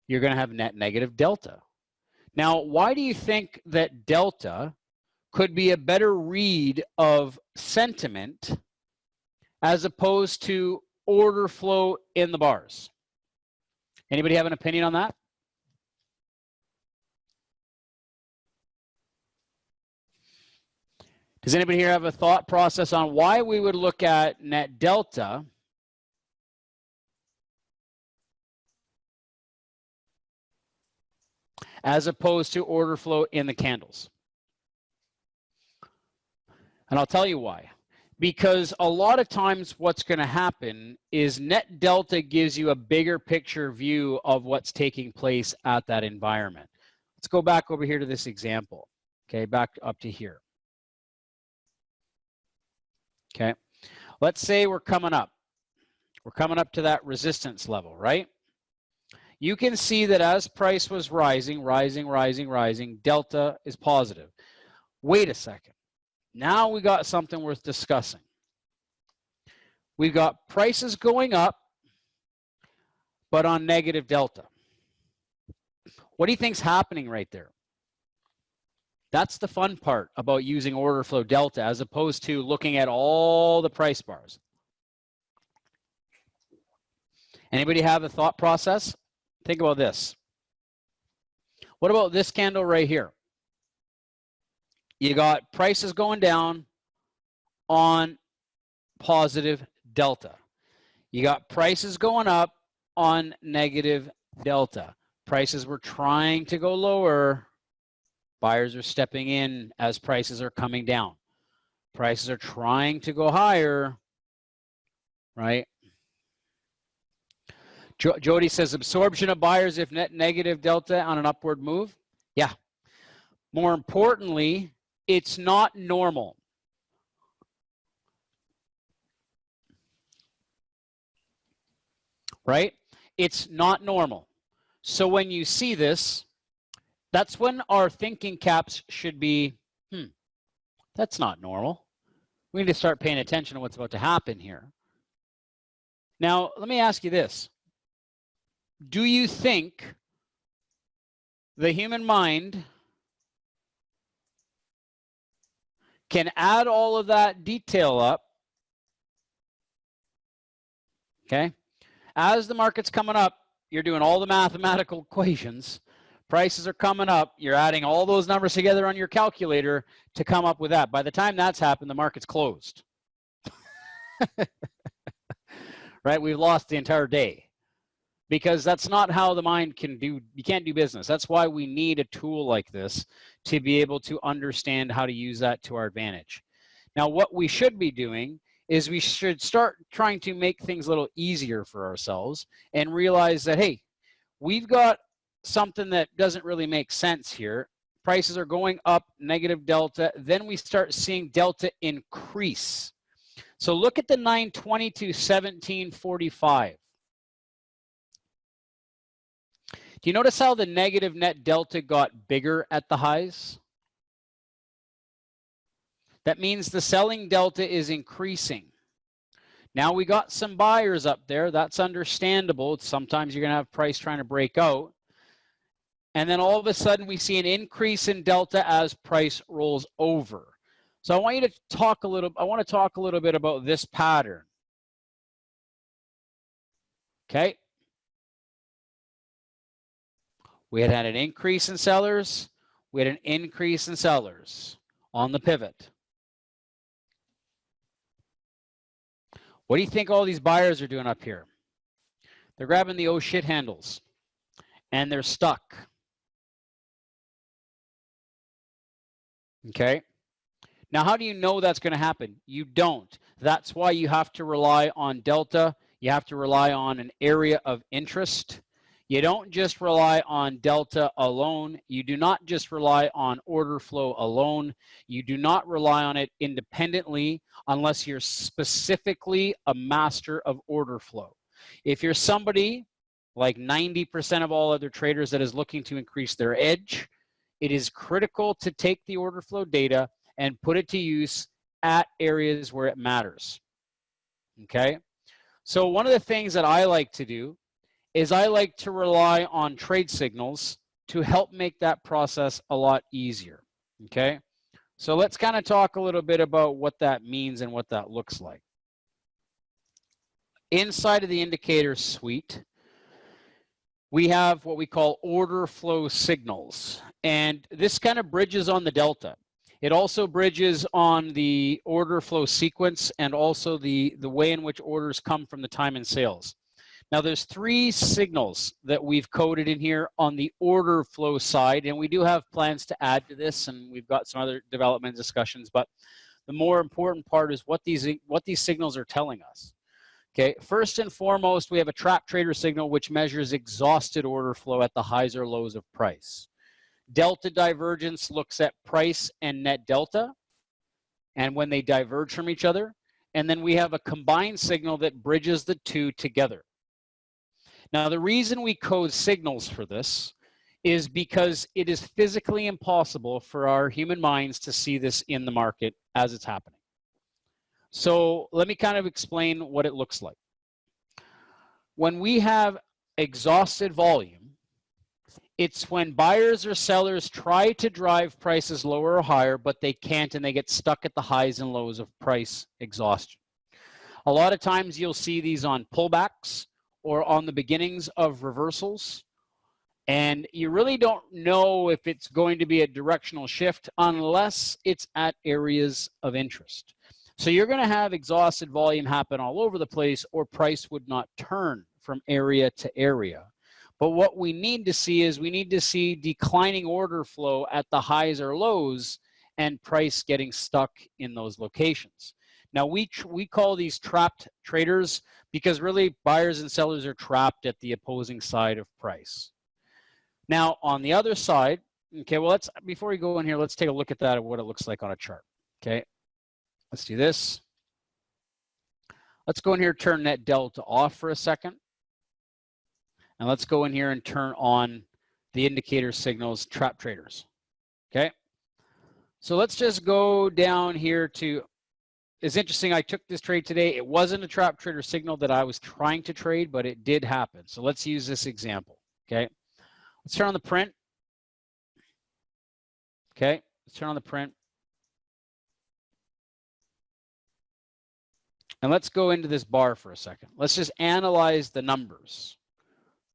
you're going to have net negative delta. Now, why do you think that delta could be a better read of sentiment as opposed to order flow in the bars? Anybody have an opinion on that? Does anybody here have a thought process on why we would look at net delta as opposed to order flow in the candles? And I'll tell you why. Because a lot of times what's going to happen is net delta gives you a bigger picture view of what's taking place at that environment. Let's go back over here to this example. Okay, back up to here. Okay, let's say we're coming up. We're coming up to that resistance level, right? You can see that as price was rising, delta is positive. Wait a second. Now we got something worth discussing. We've got prices going up, but on negative delta. What do you think's happening right there? That's the fun part about using order flow delta as opposed to looking at all the price bars. Anybody have a thought process? Think about this. What about this candle right here? You got prices going down on positive delta. You got prices going up on negative delta. Prices were trying to go lower. Buyers are stepping in as prices are coming down. Prices are trying to go higher, right? Jody says absorption of buyers if net negative delta on an upward move. Yeah. More importantly, it's not normal. right? It's not normal. So when you see this, that's when our thinking caps should be, that's not normal. We need to start paying attention to what's about to happen here. Now, let me ask you this. Do you think the human mind can add all of that detail up? Okay. As the market's coming up, you're doing all the mathematical equations. Prices are coming up. You're adding all those numbers together on your calculator to come up with that. By the time that's happened, the market's closed. Right? We've lost the entire day because that's not how the mind can do. You can't do business. That's why we need a tool like this to be able to understand how to use that to our advantage. Now, what we should be doing is we should start trying to make things a little easier for ourselves and realize that, hey, we've got something that doesn't really make sense here. Prices are going up, negative delta. Then we start seeing delta increase. So look at the 920 to 1745. Do you notice how the negative net delta got bigger at the highs? That means the selling delta is increasing. Now we got some buyers up there. That's understandable. Sometimes you're going to have price trying to break out. And then all of a sudden we see an increase in delta as price rolls over. So I want you to talk a little, I want to talk a little bit about this pattern. Okay. We had an increase in sellers. We had an increase in sellers on the pivot. What do you think all these buyers are doing up here? They're grabbing the oh shit handles and they're stuck. Okay. Now, how do you know that's going to happen? You don't. That's why you have to rely on delta. You have to rely on an area of interest. You don't just rely on delta alone. You do not just rely on order flow alone. You do not rely on it independently unless you're specifically a master of order flow. If you're somebody like 90% of all other traders that is looking to increase their edge, it is critical to take the order flow data and put it to use at areas where it matters. Okay? So one of the things that I like to do is I like to rely on trade signals to help make that process a lot easier. Okay? So let's kind of talk a little bit about what that means and what that looks like. Inside of the indicator suite, we have what we call order flow signals. And this kind of bridges on the delta. It also bridges on the order flow sequence and also the way in which orders come from the time in sales. Now there's 3 signals that we've coded in here on the order flow side, and we do have plans to add to this, and we've got some other development discussions, but the more important part is what these signals are telling us. Okay, first and foremost, we have a trap trader signal which measures exhausted order flow at the highs or lows of price. Delta divergence looks at price and net delta and when they diverge from each other. And then we have a combined signal that bridges the two together. Now, the reason we code signals for this is because it is physically impossible for our human minds to see this in the market as it's happening. So let me kind of explain what it looks like. When we have exhausted volume, it's when buyers or sellers try to drive prices lower or higher, but they can't, and they get stuck at the highs and lows of price exhaustion. A lot of times you'll see these on pullbacks or on the beginnings of reversals, and you really don't know if it's going to be a directional shift unless it's at areas of interest. So you're going to have exhausted volume happen all over the place, or price would not turn from area to area. But what we need to see is we need to see declining order flow at the highs or lows and price getting stuck in those locations. Now, we call these trapped traders because really buyers and sellers are trapped at the opposing side of price. Now, on the other side, okay, well, before we go in here, let's take a look at that, what it looks like on a chart. Okay, let's do this. Let's go in here, turn net delta off for a second. And let's go in here and turn on the indicator signals, trap traders. Okay. So let's just go down here to, it's interesting, I took this trade today. It wasn't a trap trader signal that I was trying to trade, but it did happen. So let's use this example. Okay. Let's turn on the print. Okay. Let's turn on the print. And let's go into this bar for a second. Let's just analyze the numbers.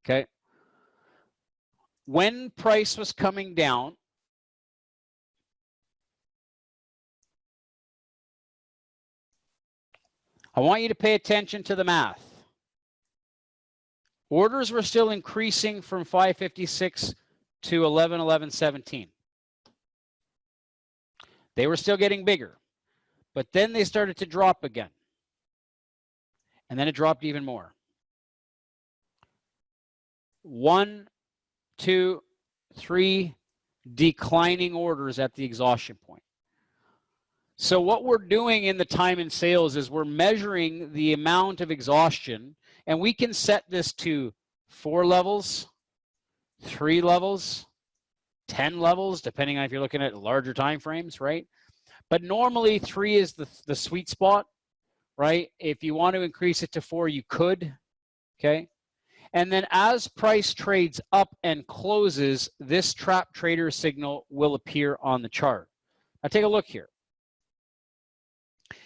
Okay. When price was coming down, I want you to pay attention to the math. Orders were still increasing from 556 to 1117. They were still getting bigger, but then they started to drop again. And then it dropped even more. 1, 2, 3 declining orders at the exhaustion point. So what we're doing in the time and sales is we're measuring the amount of exhaustion, and we can set this to 4 levels, 3 levels, 10 levels, depending on if you're looking at larger time frames, right? But normally 3 is the sweet spot, right? If you want to increase it to 4, you could, okay? And then as price trades up and closes, this trap trader signal will appear on the chart. Now take a look here.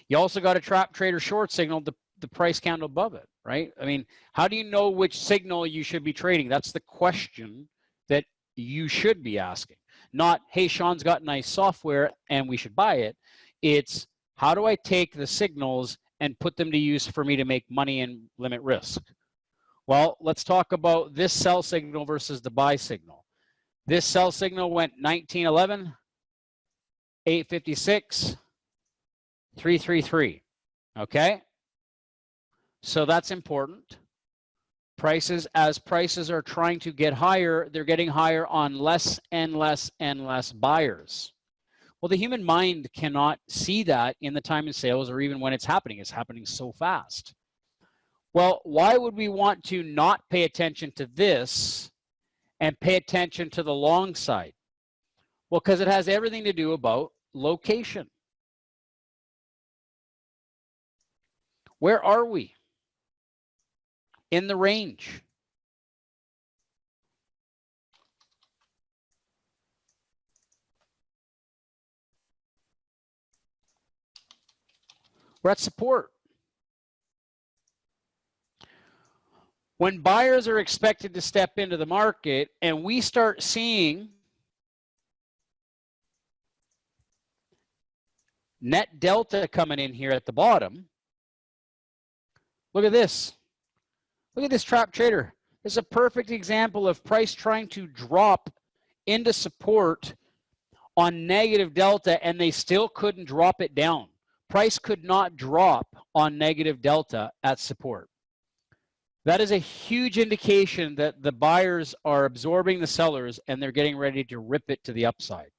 You also got a trap trader short signal, the price candle above it, right? I mean, how do you know which signal you should be trading? That's the question that you should be asking. Not, hey, Sean's got nice software and we should buy it. It's, how do I take the signals and put them to use for me to make money and limit risk? Well, let's talk about this sell signal versus the buy signal. This sell signal went 1911, 856, 333. Okay? So that's important. Prices, as prices are trying to get higher, they're getting higher on less and less and less buyers. Well, the human mind cannot see that in the time of sales or even when it's happening. It's happening so fast. Well, why would we want to not pay attention to this and pay attention to the long side? Well, because it has everything to do about location. Where are we in the range? We're at support. When buyers are expected to step into the market and we start seeing net delta coming in here at the bottom, look at this. Look at this trap trader. This is a perfect example of price trying to drop into support on negative delta, and they still couldn't drop it down. Price could not drop on negative delta at support. That is a huge indication that the buyers are absorbing the sellers and they're getting ready to rip it to the upside.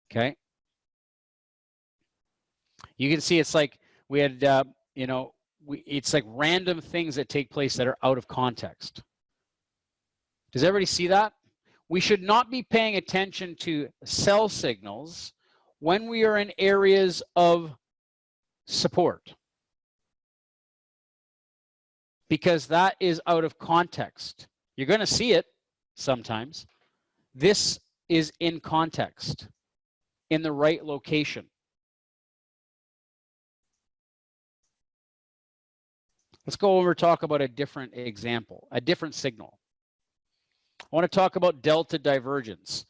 Okay. You can see it's like we had, it's like random things that take place that are out of context. Does everybody see that? We should not be paying attention to sell signals when we are in areas of support, because that is out of context. You're going to see it sometimes. This is in context, in the right location. Let's go over and talk about a different example, a different signal. I want to talk about delta divergence.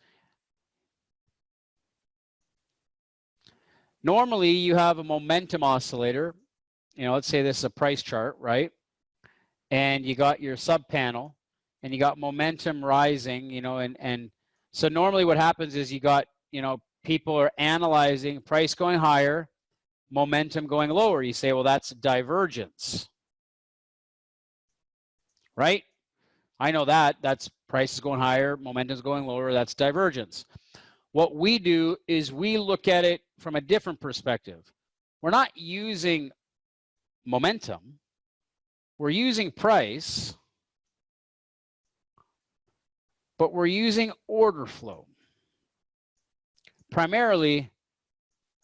Normally, you have a momentum oscillator. Let's say this is a price chart, right? And you got your sub panel, and you got momentum rising, and so normally what happens is you got, people are analyzing price going higher, momentum going lower. You say, well, that's divergence, right? I know that. That's price is going higher, momentum is going lower. That's divergence. What we do is we look at it from a different perspective. We're not using momentum. We're using price but we're using order flow, primarily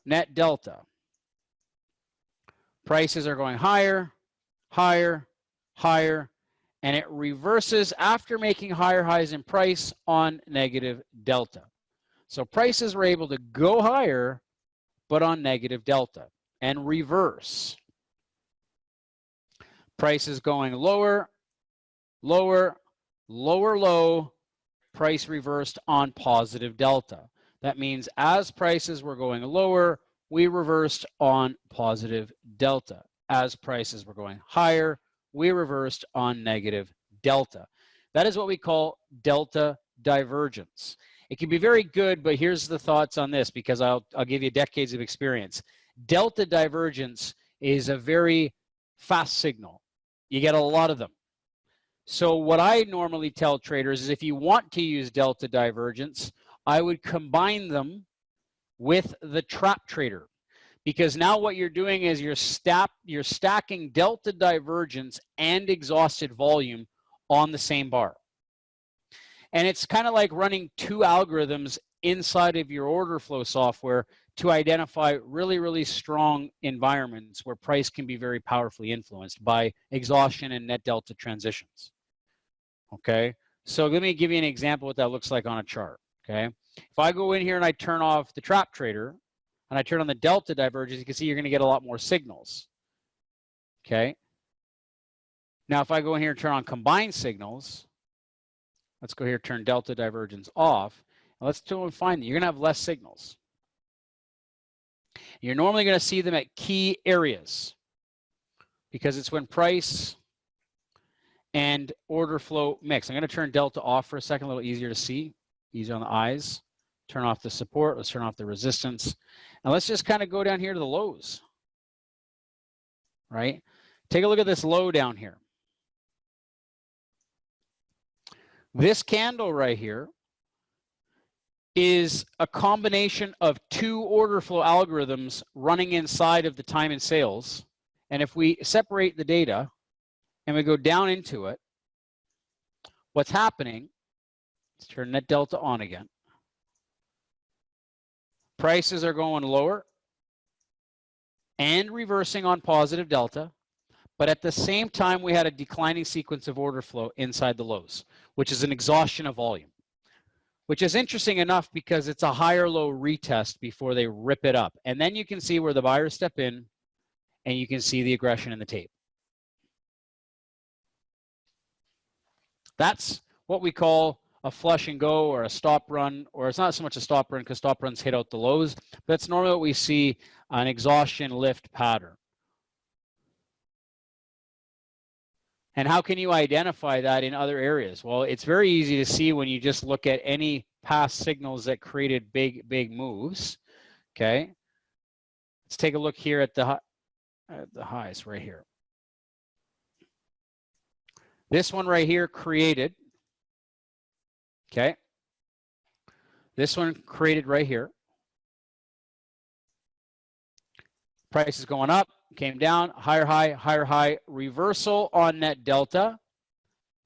net delta. Prices are going higher, higher, higher, and it reverses after making higher highs in price on negative delta. So prices were able to go higher, but on negative delta, and reverse. Prices going lower, lower, lower low, price reversed on positive delta. That means as prices were going lower, we reversed on positive delta. As prices were going higher, we reversed on negative delta. That is what we call delta divergence. It can be very good, but here's the thoughts on this, because I'll give you decades of experience. Delta divergence is a very fast signal. You get a lot of them. So what I normally tell traders is if you want to use delta divergence, I would combine them with the trap trader, because now what you're doing is you're stacking delta divergence and exhausted volume on the same bar. And it's kind of like running two algorithms inside of your order flow software to identify really, really strong environments where price can be very powerfully influenced by exhaustion and net delta transitions. Okay, so let me give you an example of what that looks like on a chart. Okay, if I go in here and I turn off the trap trader and I turn on the delta divergence, you can see you're going to get a lot more signals. Okay, now if I go in here and turn on combined signals, let's go here, turn delta divergence off, and let's find that you're going to have less signals. You're normally going to see them at key areas because it's when price and order flow mix. I'm going to turn delta off for a second, a little easier to see, easier on the eyes. Turn off the support, let's turn off the resistance. And let's just kind of go down here to the lows, right? Take a look at this low down here. This candle right here is a combination of two order flow algorithms running inside of the time and sales. And if we separate the data and we go down into it, what's happening, let's turn net delta on again. Prices are going lower and reversing on positive delta, but at the same time, we had a declining sequence of order flow inside the lows, which is an exhaustion of volume, which is interesting enough because it's a higher low retest before they rip it up. And then you can see where the buyers step in and you can see the aggression in the tape. That's what we call a flush and go or a stop run, or it's not so much a stop run because stop runs hit out the lows, but that's normally what we see, an exhaustion lift pattern. And how can you identify that in other areas? Well, it's very easy to see when you just look at any past signals that created big moves. Okay, let's take a look here at the highs right here. This one right here created, okay, this one created right here. Price is going up, came down, higher high, reversal on net delta.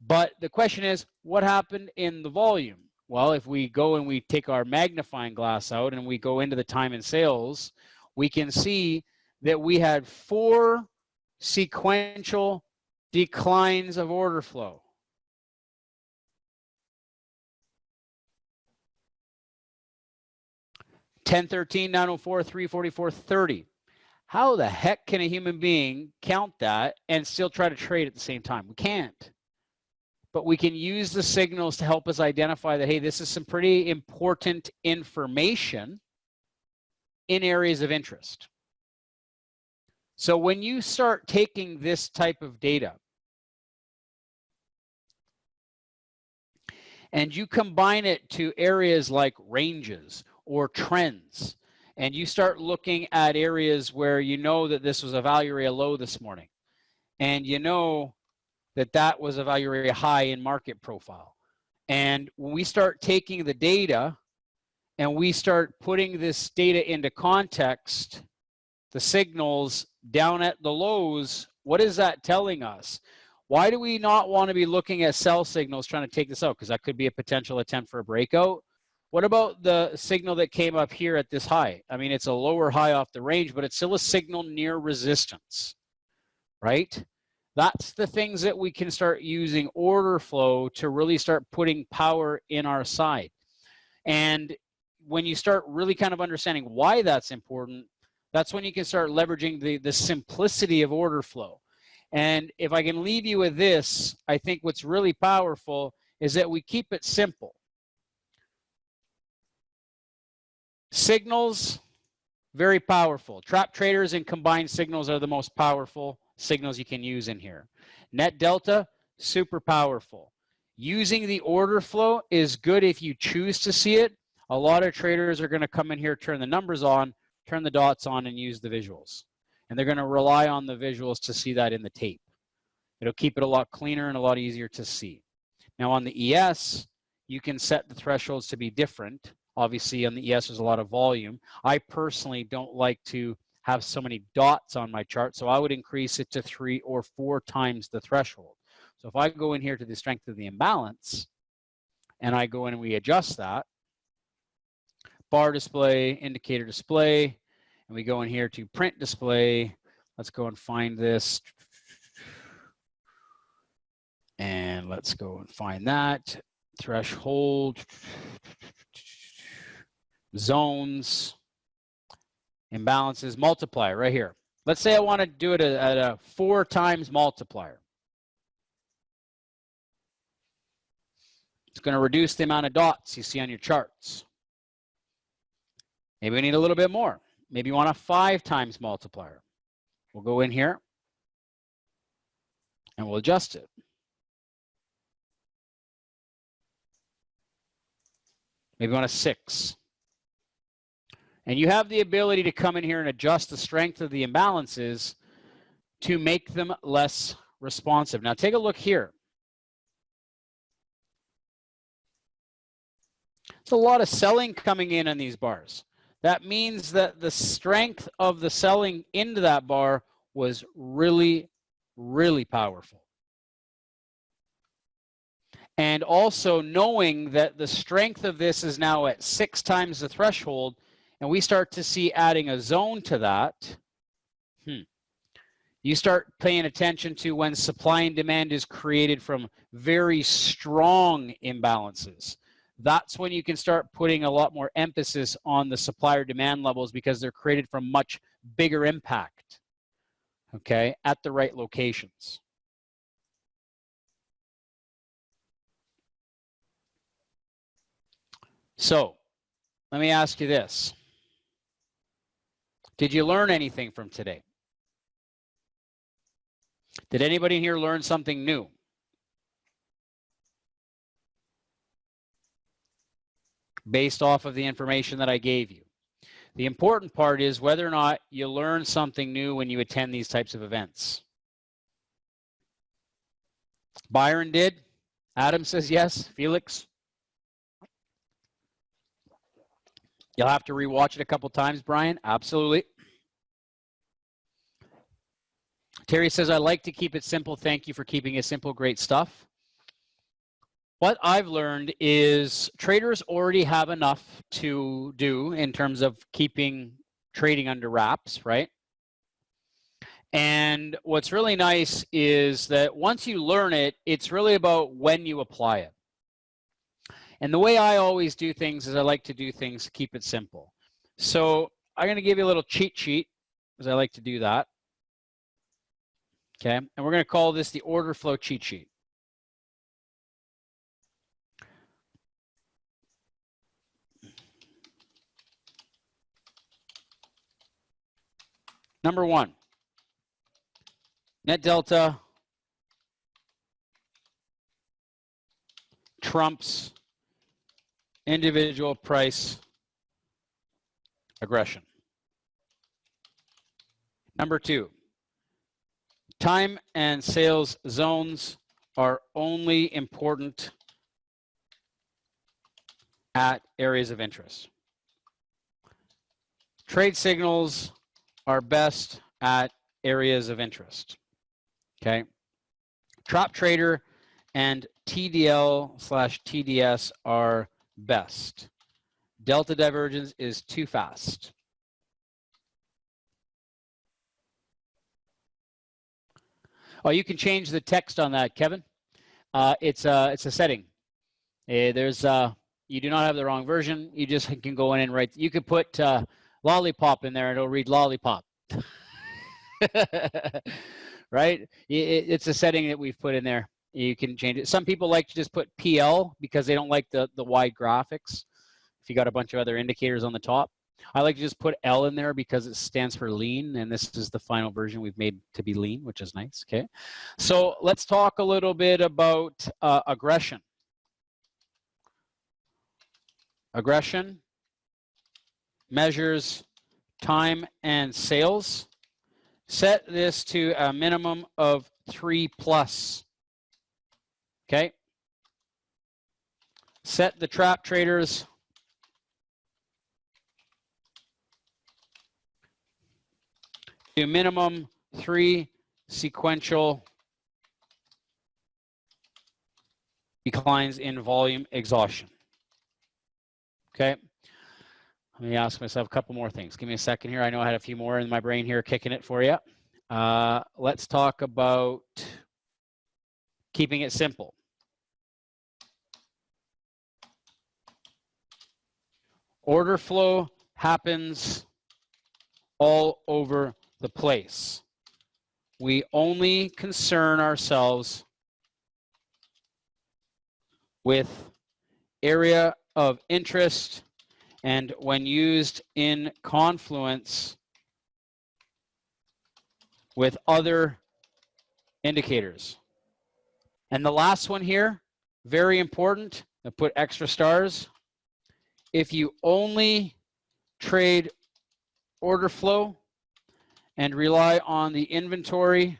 But the question is, what happened in the volume? Well, if we go and we take our magnifying glass out and we go into the time and sales, we can see that we had 4 sequential declines of order flow. $10.13, $9.04, $3.44, $30. How the heck can a human being count that and still try to trade at the same time? We can't. But we can use the signals to help us identify that, hey, this is some pretty important information in areas of interest. So when you start taking this type of data and you combine it to areas like ranges or trends, and you start looking at areas where you know that this was a value area low this morning, and you know that that was a value area high in market profile. And when we start taking the data and we start putting this data into context, the signals down at the lows, what is that telling us? Why do we not want to be looking at sell signals trying to take this out? Because that could be a potential attempt for a breakout. What about the signal that came up here at this high? I mean, it's a lower high off the range, but it's still a signal near resistance, right? That's the things that we can start using order flow to really start putting power in our side. And when you start really kind of understanding why that's important, that's when you can start leveraging the simplicity of order flow. And if I can leave you with this, I think what's really powerful is that we keep it simple. Signals, very powerful. Trap traders and combined signals are the most powerful signals you can use in here. Net delta, super powerful. Using the order flow is good if you choose to see it. A lot of traders are going to come in here, turn the numbers on, turn the dots on, and use the visuals. And they're going to rely on the visuals to see that in the tape. It'll keep it a lot cleaner and a lot easier to see. Now on the ES, you can set the thresholds to be different. Obviously on the ES, there's a lot of volume. I personally don't like to have so many dots on my chart, so I would increase it to 3 or 4 times the threshold. So if I go in here to the strength of the imbalance, and I go in and we adjust that, bar display, indicator display, and we go in here to print display. Let's go and find this. And let's go and find that. Threshold, zones, imbalances, multiplier right here. Let's say I want to do it at a 4 times multiplier. It's going to reduce the amount of dots you see on your charts. Maybe we need a little bit more. Maybe you want a 5 times multiplier. We'll go in here and we'll adjust it. Maybe you want a 6. And you have the ability to come in here and adjust the strength of the imbalances to make them less responsive. Now take a look here. There's a lot of selling coming in on these bars. That means that the strength of the selling into that bar was really, really powerful. And also knowing that the strength of this is now at 6 times the threshold, and we start to see adding a zone to that, you start paying attention to when supply and demand is created from very strong imbalances. That's when you can start putting a lot more emphasis on the supply or demand levels because they're created from much bigger impact, okay, at the right locations. So let me ask you this. Did you learn anything from today? Did anybody here learn something new? Based off of the information that I gave you. The important part is whether or not you learn something new when you attend these types of events. Byron did. Adam says yes. Felix? You'll have to rewatch it a couple times, Brian. Absolutely. Terry says, I like to keep it simple. Thank you for keeping it simple. Great stuff. What I've learned is traders already have enough to do in terms of keeping trading under wraps, right? And what's really nice is that once you learn it, it's really about when you apply it. And the way I always do things is I like to do things to keep it simple. So I'm going to give you a little cheat sheet, because I like to do that. Okay, and we're going to call this the order flow cheat sheet. Number 1, net delta trumps individual price aggression. Number 2, time and sales zones are only important at areas of interest. Trade signals are best at areas of interest, okay? Trap Trader and TDL/TDS are best. Delta divergence is too fast. Oh, you can change the text on that, Kevin. It's a setting. There's you do not have the wrong version. You just can go in and write. You could put lollipop in there and it'll read lollipop. Right? It's a setting that we've put in there. You can change it. Some people like to just put PL because they don't like the wide graphics. If you got a bunch of other indicators on the top. I like to just put L in there because it stands for lean, and this is the final version we've made to be lean, which is nice. Okay, so let's talk a little bit about aggression. Aggression measures time and sales. Set this to a minimum of 3+. Okay. Set the Trap Traders to minimum 3 sequential declines in volume exhaustion. Okay. Let me ask myself a couple more things. Give me a second here. I know I had a few more in my brain here kicking it for you. Let's talk about keeping it simple. Order flow happens all over the place. We only concern ourselves with area of interest and when used in confluence with other indicators. And the last one here, very important, I put extra stars. If you only trade order flow and rely on the inventory,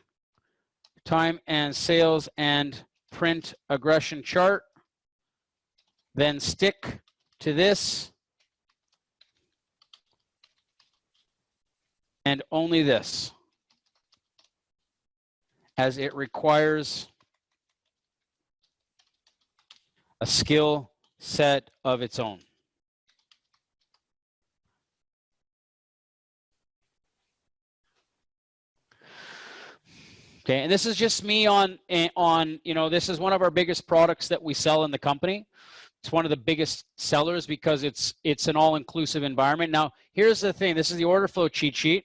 time and sales and print aggression chart, then stick to this and only this, as it requires a skill set of its own. Okay, and this is just me on, you know, this is one of our biggest products that we sell in the company. It's one of the biggest sellers because it's an all-inclusive environment. Now, here's the thing. This is the order flow cheat sheet.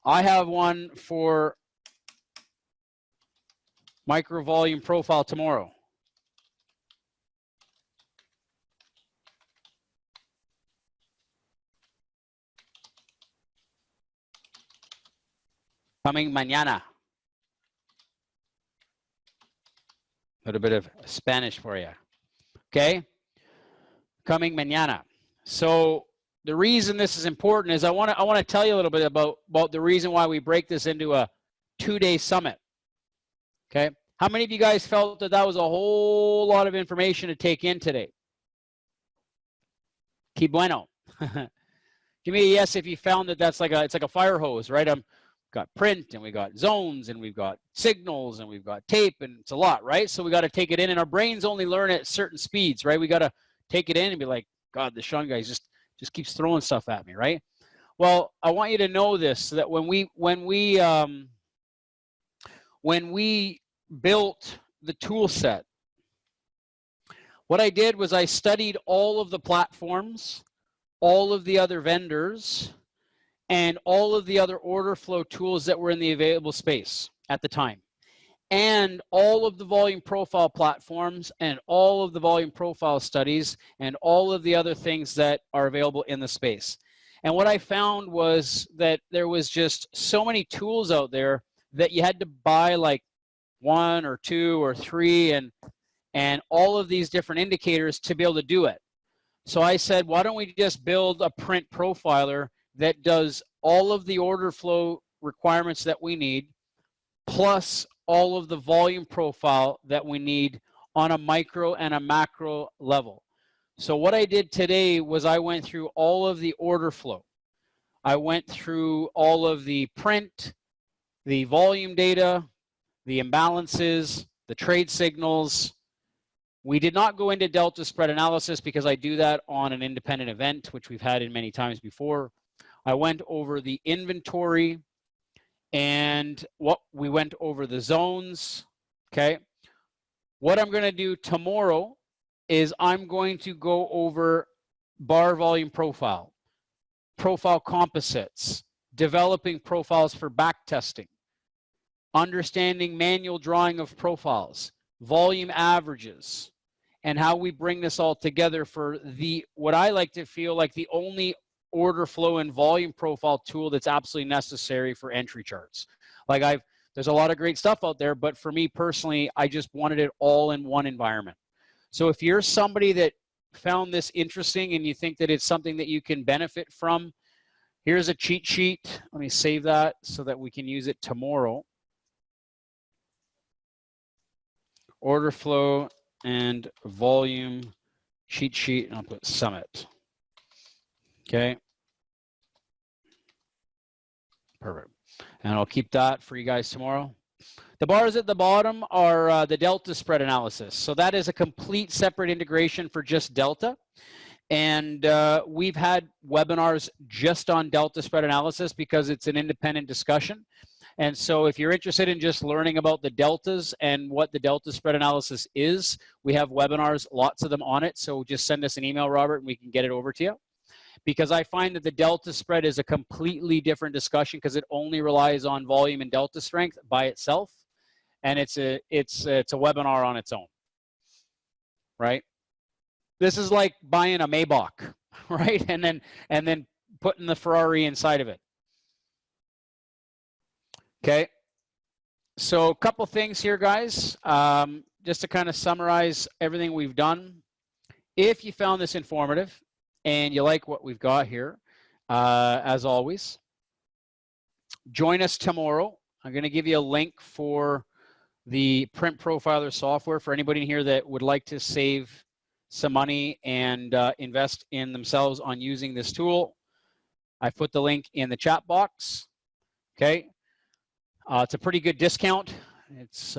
I have one for micro volume profile tomorrow. Coming mañana. A little bit of Spanish for you. Okay? Coming mañana. So the reason this is important is I want to tell you a little bit about the reason why we break this into a 2-day summit. Okay? How many of you guys felt that that was a whole lot of information to take in today? Que bueno. Give me a yes if you found that that's like it's like a fire hose, right? Got print and we got zones and we've got signals and we've got tape and it's a lot, right? So we got to take it in, and our brains only learn at certain speeds, right? We got to take it in and be like, God, the Sean guy just keeps throwing stuff at me, right? Well, I want you to know this, so that when we built the tool set, what I did was I studied all of the platforms, all of the other vendors, and all of the other order flow tools that were in the available space at the time, and all of the volume profile platforms and all of the volume profile studies and all of the other things that are available in the space. And what I found was that there was just so many tools out there that you had to buy like 1 or 2 or 3 and all of these different indicators to be able to do it. So I said, why don't we just build a print profiler that does all of the order flow requirements that we need, plus all of the volume profile that we need on a micro and a macro level. So what I did today was I went through all of the order flow. I went through all of the print, the volume data, the imbalances, the trade signals. We did not go into delta spread analysis because I do that on an independent event, which we've had in many times before. I went over the inventory and we went over the zones, okay? What I'm gonna do tomorrow is I'm going to go over bar volume profile, profile composites, developing profiles for back testing, understanding manual drawing of profiles, volume averages, and how we bring this all together for what I like to feel like the only order flow and volume profile tool that's absolutely necessary for entry charts. Like there's a lot of great stuff out there, but for me personally, I just wanted it all in one environment. So if you're somebody that found this interesting and you think that it's something that you can benefit from, here's a cheat sheet. Let me save that so that we can use it tomorrow. Order flow and volume cheat sheet, and I'll put Summit. Okay. Perfect. And I'll keep that for you guys tomorrow. The bars at the bottom are the delta spread analysis. So that is a complete separate integration for just delta. And we've had webinars just on delta spread analysis because it's an independent discussion. And so if you're interested in just learning about the deltas and what the delta spread analysis is, we have webinars, lots of them on it. So just send us an email, Robert, and we can get it over to you. Because I find that the delta spread is a completely different discussion because it only relies on volume and delta strength by itself. And it's a webinar on its own, right? This is like buying a Maybach, right? And then putting the Ferrari inside of it. Okay, so a couple things here, guys, just to kind of summarize everything we've done. If you found this informative and you like what we've got here, as always, join us tomorrow. I'm going to give you a link for the Print Profiler software for anybody in here that would like to save some money and invest in themselves on using this tool. I've put the link in the chat box, okay? It's a pretty good discount. It's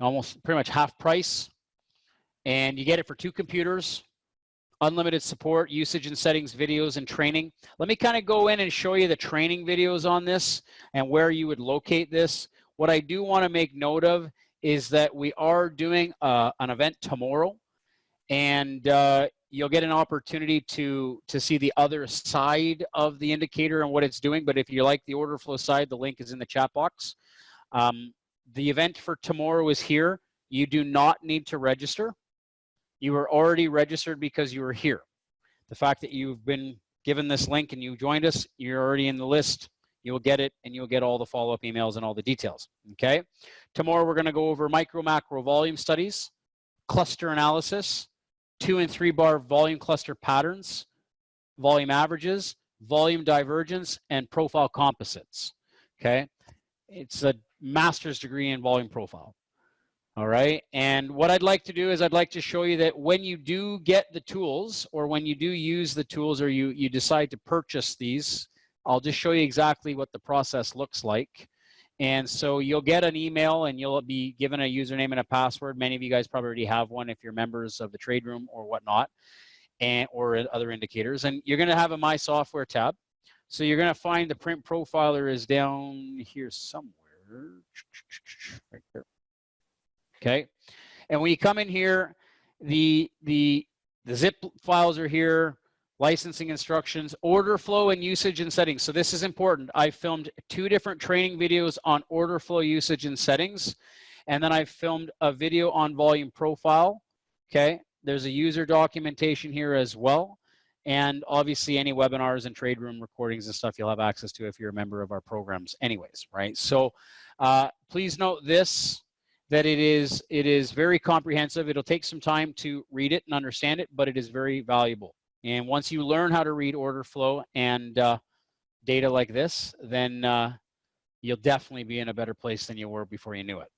almost pretty much half price. And you get it for 2 computers, unlimited support, usage and settings, videos, and training. Let me kind of go in and show you the training videos on this and where you would locate this. What I do want to make note of is that we are doing an event tomorrow. And you'll get an opportunity to see the other side of the indicator and what it's doing. But if you like the order flow side, the link is in the chat box. The event for tomorrow is here. You do not need to register. You are already registered because you were here. The fact that you've been given this link and you joined us, you're already in the list. You'll get it and you'll get all the follow-up emails and all the details, okay? Tomorrow we're gonna go over micro, macro volume studies, cluster analysis, 2 and 3 bar volume cluster patterns, volume averages, volume divergence, and profile composites, okay? It's a master's degree in volume profile, all right? And what I'd like to do is I'd like to show you that when you do get the tools or when you do use the tools or you decide to purchase these, I'll just show you exactly what the process looks like. And so you'll get an email and you'll be given a username and a password. Many of you guys probably already have one if you're members of the trade room or whatnot, or other indicators. And you're going to have a My Software tab. So you're going to find the Print Profiler is down here somewhere. Right there. Okay. And when you come in here, the zip files are here. Licensing instructions, order flow, and usage and settings. So this is important. I filmed 2 different training videos on order flow, usage, and settings. And then I filmed a video on volume profile. Okay. There's a user documentation here as well. And obviously any webinars and trade room recordings and stuff you'll have access to if you're a member of our programs anyways, right? So please note this, that it is very comprehensive. It'll take some time to read it and understand it, but it is very valuable. And once you learn how to read order flow and data like this, then you'll definitely be in a better place than you were before you knew it.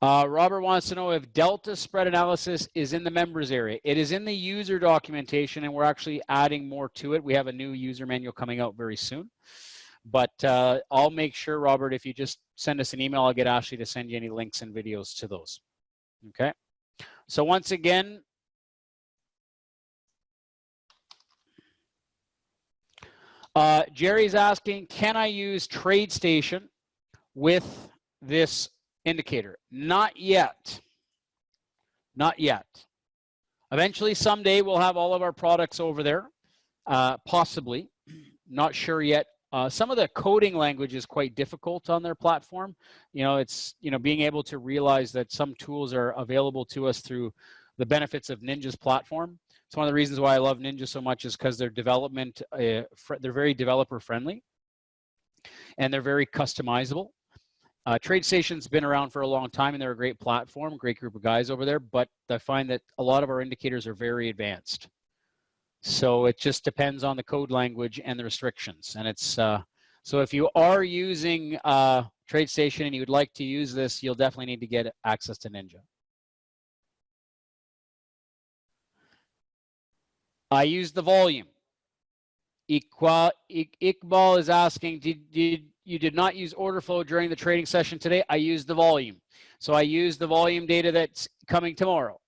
Robert wants to know if delta spread analysis is in the members area. It is in the user documentation, and we're actually adding more to it. We have a new user manual coming out very soon. But I'll make sure, Robert, if you just send us an email, I'll get Ashley to send you any links and videos to those. Okay. So once again, Jerry's asking, can I use TradeStation with this indicator? Not yet. Not yet. Eventually, someday, we'll have all of our products over there. Possibly. Not sure yet. Some of the coding language is quite difficult on their platform. You know, it's, you know, being able to realize that some tools are available to us through the benefits of Ninja's platform. It's one of the reasons why I love Ninja so much, is because their development, they're very developer friendly and they're very customizable. TradeStation's been around for a long time and they're a great platform, great group of guys over there, but I find that a lot of our indicators are very advanced. So it just depends on the code language and the restrictions. And it's, so if you are using TradeStation and you would like to use this, you'll definitely need to get access to Ninja. I use the volume. Iqbal is asking, you did not use order flow during the trading session today? I used the volume. So I use the volume data that's coming tomorrow.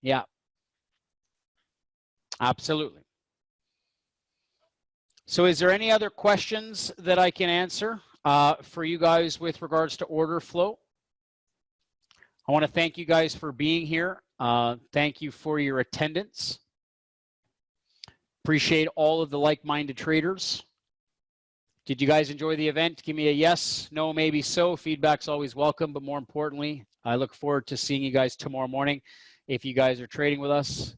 Yeah. Absolutely. So is there any other questions that I can answer for you guys with regards to order flow? I want to thank you guys for being here. Thank you for your attendance. Appreciate all of the like-minded traders. Did you guys enjoy the event? Give me a yes, no, maybe so. Feedback's always welcome, but more importantly, I look forward to seeing you guys tomorrow morning if you guys are trading with us.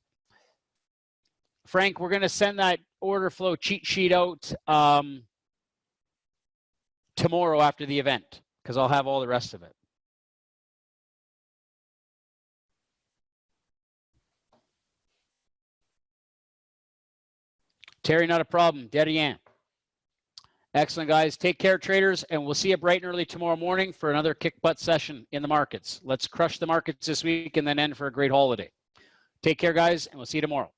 Frank, we're going to send that order flow cheat sheet out tomorrow after the event, because I'll have all the rest of it. Terry, not a problem. Derrian. Excellent, guys. Take care, traders, and we'll see you bright and early tomorrow morning for another kick butt session in the markets. Let's crush the markets this week and then end for a great holiday. Take care, guys, and we'll see you tomorrow.